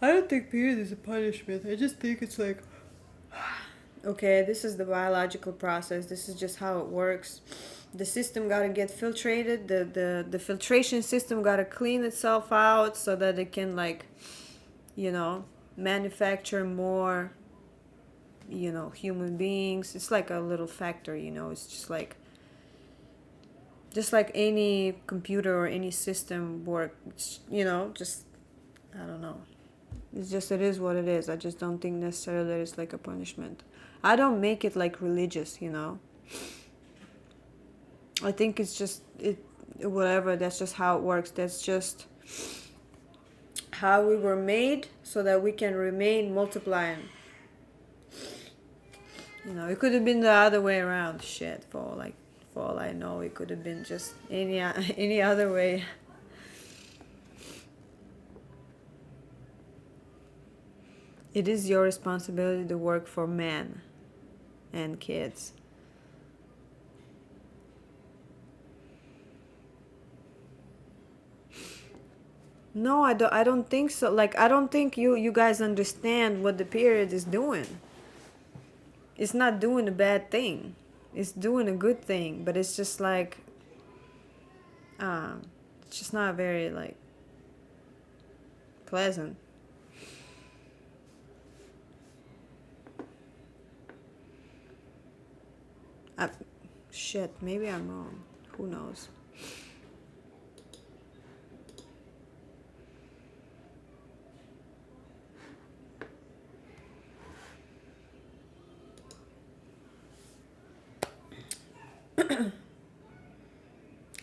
I don't think period is a punishment. I just think it's like, okay, this is the biological process. This is just how it works. The system gotta get filtrated. The filtration system gotta clean itself out so that it can like, you know, manufacture more, you know, human beings. It's like a little factory, you know. It's just like any computer or any system work, you know, just, I don't know. It's just, it is what it is. I just don't think necessarily that it's like a punishment. I don't make it like religious, you know. I think it's just, whatever, that's just how it works. That's just how we were made so that we can remain multiplying. You know, it could have been the other way around. Shit, for all I know, it could have been just any other way. It is your responsibility to work for men and kids. No, I don't think so. Like, I don't think you guys understand what the period is doing. it's not doing a bad thing. It's doing a good thing, but it's just like, it's just not very like pleasant. I, shit, maybe I'm wrong. Who knows?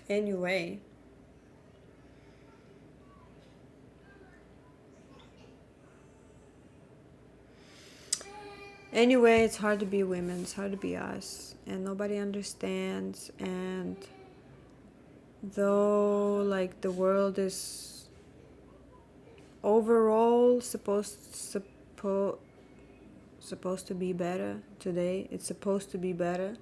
Anyway. Anyway, it's hard to be women, it's hard to be us, and nobody understands. And though, like, the world is overall supposed to be better today, it's supposed to be better.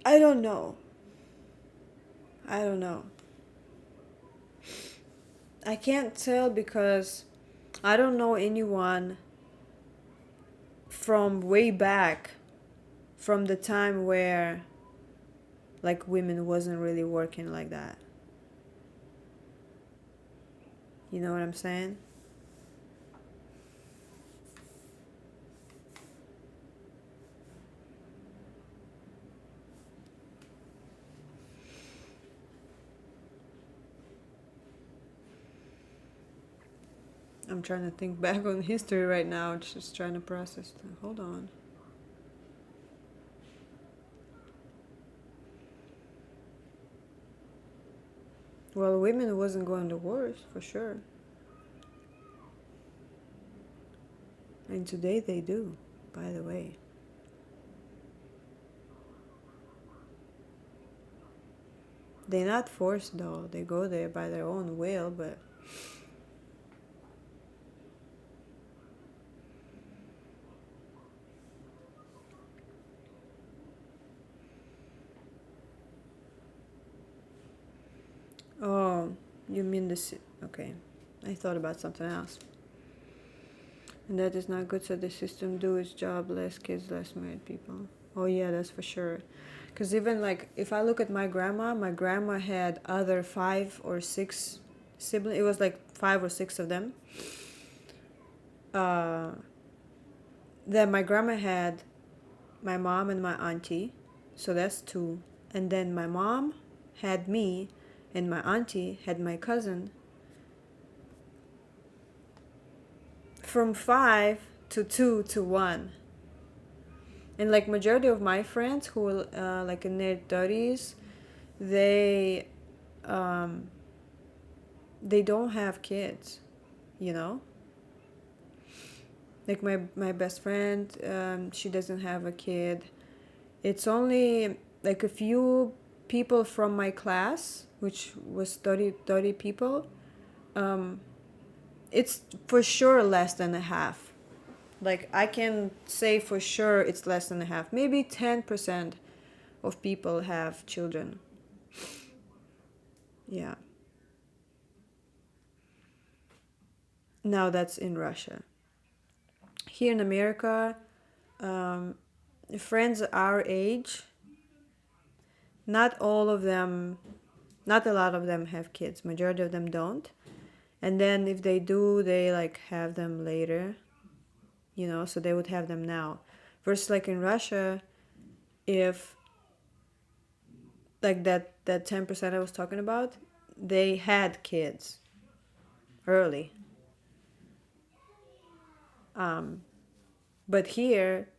I don't know. I can't tell because I don't know anyone from way back, from the time where like women wasn't really working like that. You know what I'm saying? I'm trying to think back on history right now, just trying to process them. Hold on. Well, women wasn't going to wars, for sure. And today they do, by the way. They're not forced though, they go there by their own will, but oh, you mean this? Okay, I thought about something else. And that is not good, so the system do its job. Less kids, less married people. Oh yeah, that's for sure. Because even like, if I look at my grandma had other 5 or 6 siblings. It was like 5 or 6 of them. Then my grandma had my mom and my auntie. So that's 2. And then my mom had me, and my auntie had my cousin. From 5 to 2 to 1. And like majority of my friends who like in their 30s, they don't have kids, you know. Like my best friend, she doesn't have a kid. It's only like a few people from my class, which was 30 people. It's for sure less than a half. Like, I can say for sure it's less than a half. Maybe 10% of people have children. Yeah. Now that's in Russia. Here in America, friends our age, not all of them, not a lot of them have kids. Majority of them don't. And then if they do, they like have them later. You know, so they would have them now. Versus like in Russia, if like that 10% I was talking about, they had kids early. But here,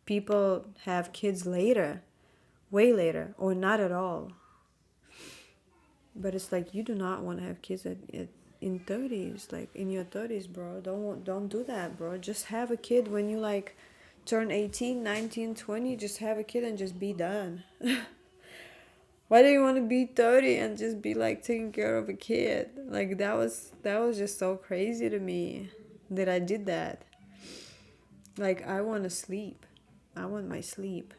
people have kids later, way later, or not at all. But it's like, you do not want to have kids in 30s, like in your 30s, bro. Don't do that, bro. Just have a kid when you like turn 18, 19, 20. Just have a kid and just be done. Why do you want to be 30 and just be like taking care of a kid? Like that was just so crazy to me that I did that. Like, I want to sleep. I want my sleep.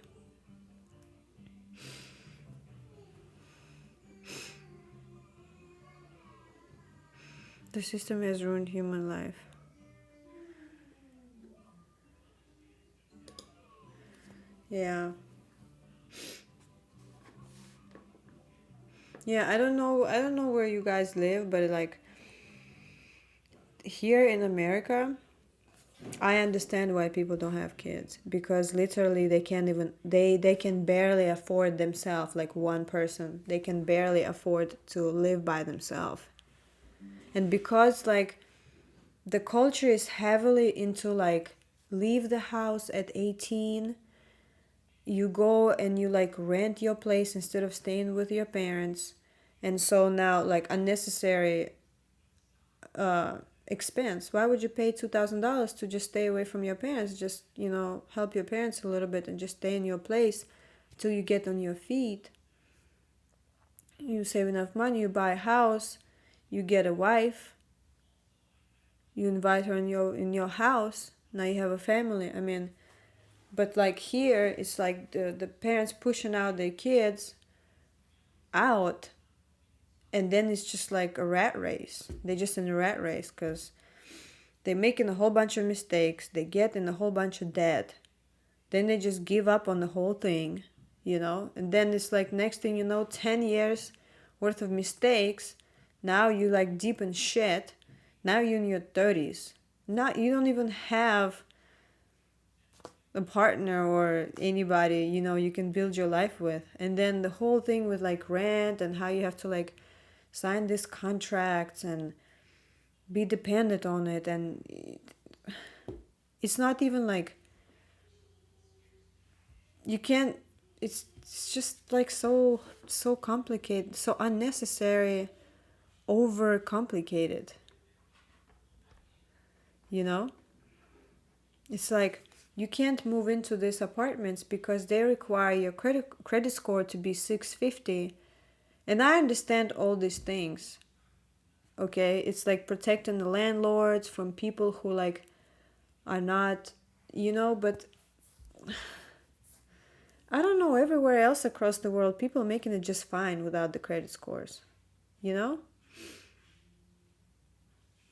The system has ruined human life. Yeah. Yeah, I don't know where you guys live, but like here in America, I understand why people don't have kids because literally they can't even they can barely afford themselves, like one person. They can barely afford to live by themselves. And because like the culture is heavily into like leave the house at 18, you go and you like rent your place instead of staying with your parents. And so now like unnecessary expense. Why would you pay $2,000 to just stay away from your parents? Just, help your parents a little bit and just stay in your place till you get on your feet. You save enough money, you buy a house, you get a wife, you invite her in your house. Now you have a family. I mean, but like here, it's like the parents pushing out their kids out, and then it's just like a rat race. They're just in a rat race because they're making a whole bunch of mistakes. They get in a whole bunch of debt. Then they just give up on the whole thing, and then it's like next thing you know, 10 years worth of mistakes. Now you like deep in shit. Now you're in your 30s. Now you don't even have a partner or anybody you can build your life with. And then the whole thing with like rent and how you have to like sign these contracts and be dependent on it. And it's not even like you can't, it's just like so complicated, so unnecessary, over complicated. It's like you can't move into these apartments because they require your credit score to be 650. And I understand all these things. Okay, it's like protecting the landlords from people who like are not, but I don't know, everywhere else across the world, people are making it just fine without the credit scores.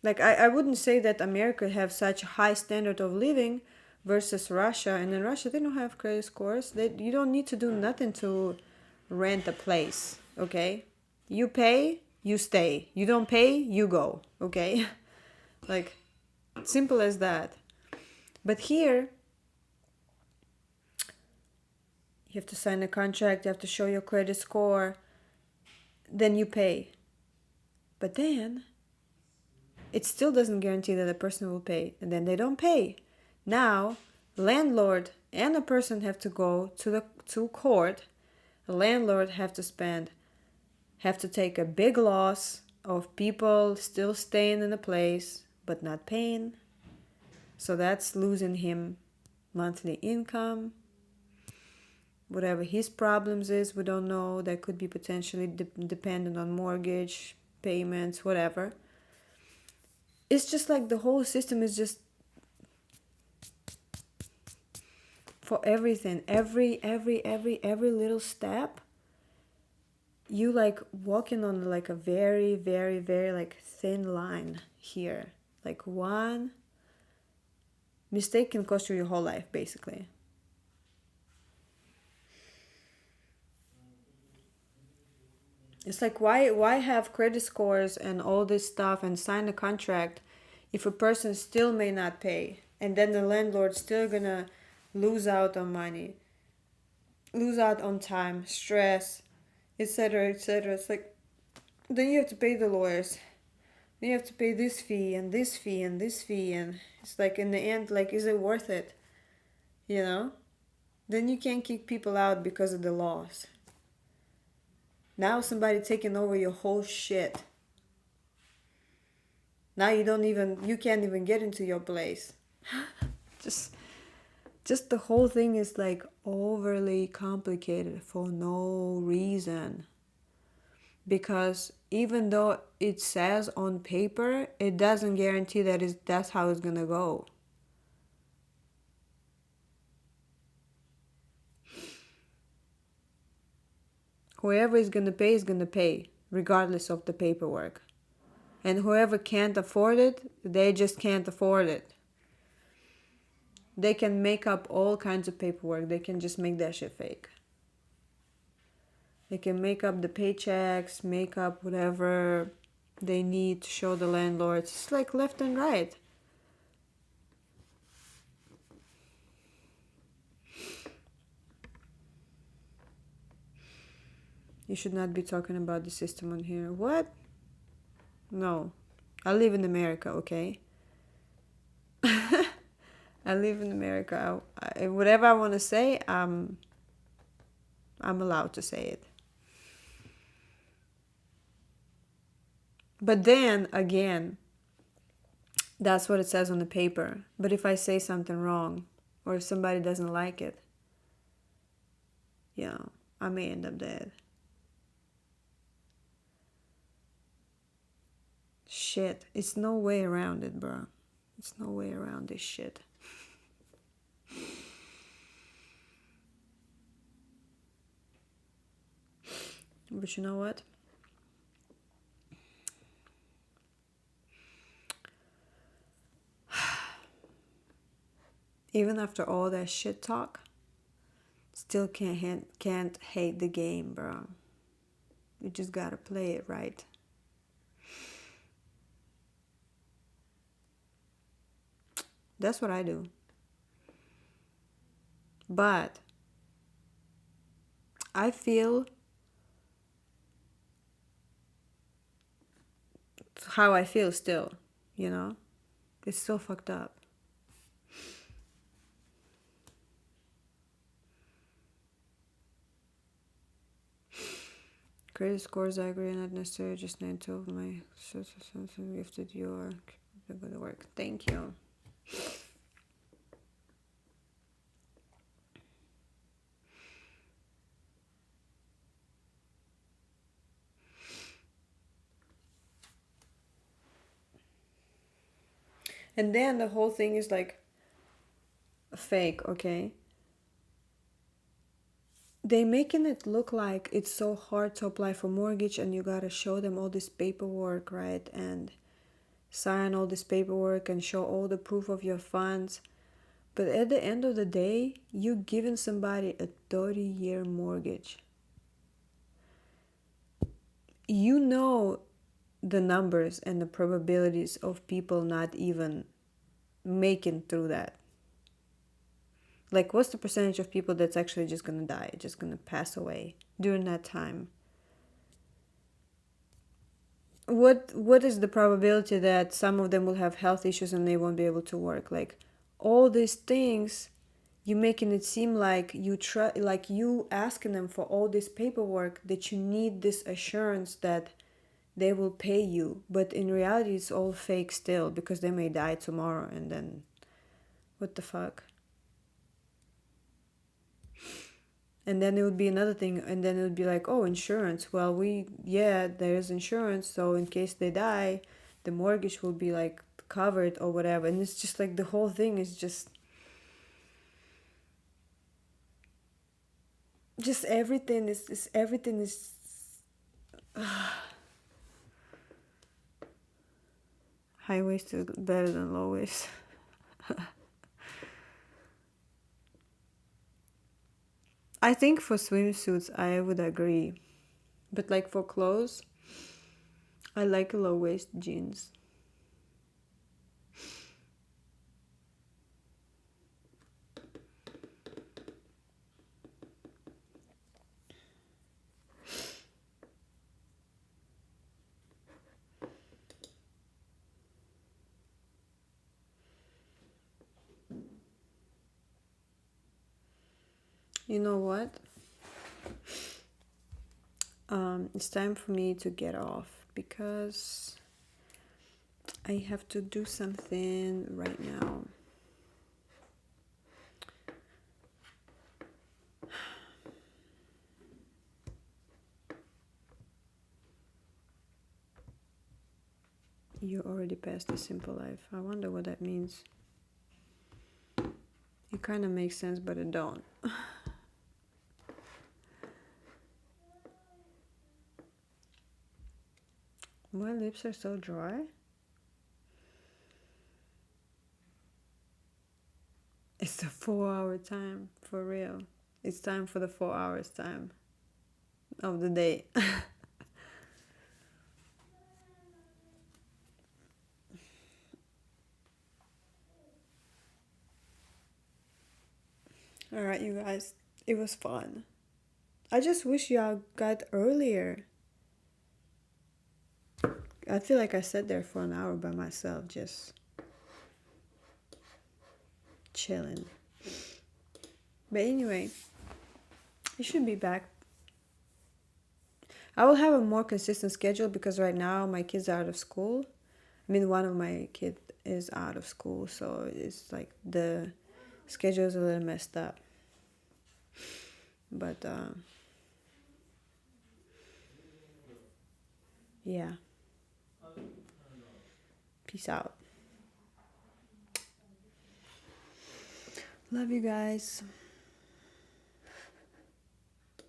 Like I wouldn't say that America have such a high standard of living versus Russia. And in Russia, they don't have credit scores. You don't need to do nothing to rent a place, okay? You pay, you stay. You don't pay, you go, okay? Like, simple as that. But here, you have to sign a contract, you have to show your credit score, then you pay. But then, it still doesn't guarantee that the person will pay. And then they don't pay. Now, landlord and a person have to go to court. The landlord have to take a big loss of people still staying in the place but not paying. So that's losing him monthly income. Whatever his problems is, we don't know. That could be potentially dependent on mortgage payments, whatever. It's just like the whole system is just for everything, every little step, you like walking on like a very, very, very like thin line here. Like one mistake can cost you your whole life, basically. It's like why have credit scores and all this stuff and sign a contract if a person still may not pay, and then the landlord's still gonna lose out on money, lose out on time, stress, etc., etc. It's like then you have to pay the lawyers, then you have to pay this fee and this fee and this fee, and it's like in the end, like, is it worth it? Then you can't kick people out because of the laws. Now somebody taking over your whole shit. Now you can't even get into your place. Just the whole thing is like overly complicated for no reason. Because even though it says on paper, it doesn't guarantee that that's how it's gonna go. Whoever is going to pay, regardless of the paperwork. And whoever can't afford it, they just can't afford it. They can make up all kinds of paperwork. They can just make that shit fake. They can make up the paychecks, make up whatever they need to show the landlords. It's like left and right. You should not be talking about the system on here. What? No. I live in America, okay? I live in America. Whatever I want to say, I'm allowed to say it. But then again, that's what it says on the paper. But if I say something wrong, or if somebody doesn't like it, you know, I may end up dead. Shit, it's no way around it, bro. It's no way around this shit. But you know what? Even after all that shit talk, still can't hate the game, bro. You just gotta play it right. That's what I do. But I feel how I feel still, you know? It's so fucked up. Credit scores, I agree, not necessarily just 9 of my gifted you are good work. Thank you. And then the whole thing is like fake, okay? They making it look like it's so hard to apply for mortgage and you gotta show them all this paperwork, right? And sign all this paperwork and show all the proof of your funds. But at the end of the day, you're giving somebody a 30-year mortgage. You know the numbers and the probabilities of people not even making through that. Like, what's the percentage of people that's actually just gonna die, just gonna pass away during that time? What is the probability that some of them will have health issues and they won't be able to work? Like, all these things, you making it seem like you asking them for all this paperwork, that you need this assurance that they will pay you. But in reality, it's all fake still, because they may die tomorrow, and then what the fuck? And then it would be another thing, and then it would be like, oh, insurance. Well, there is insurance, so in case they die, the mortgage will be like covered or whatever. And it's just like the whole thing is just everything is high waist is better than low waist. I think for swimsuits, I would agree. But like for clothes, I like low waist jeans. You know what? It's time for me to get off because I have to do something right now. You already passed the simple life. I wonder what that means. It kind of makes sense, but it don't. My lips are so dry. It's the 4 hour time, for real. It's time for the 4 hours time of the day. Alright, you guys, it was fun. I just wish y'all got earlier. I feel like I sat there for an hour by myself, just chilling. But anyway, I should be back. I will have a more consistent schedule because right now my kids are out of school. I mean, one of my kids is out of school, so it's like the schedule is a little messed up. But yeah. Peace out. Love you guys.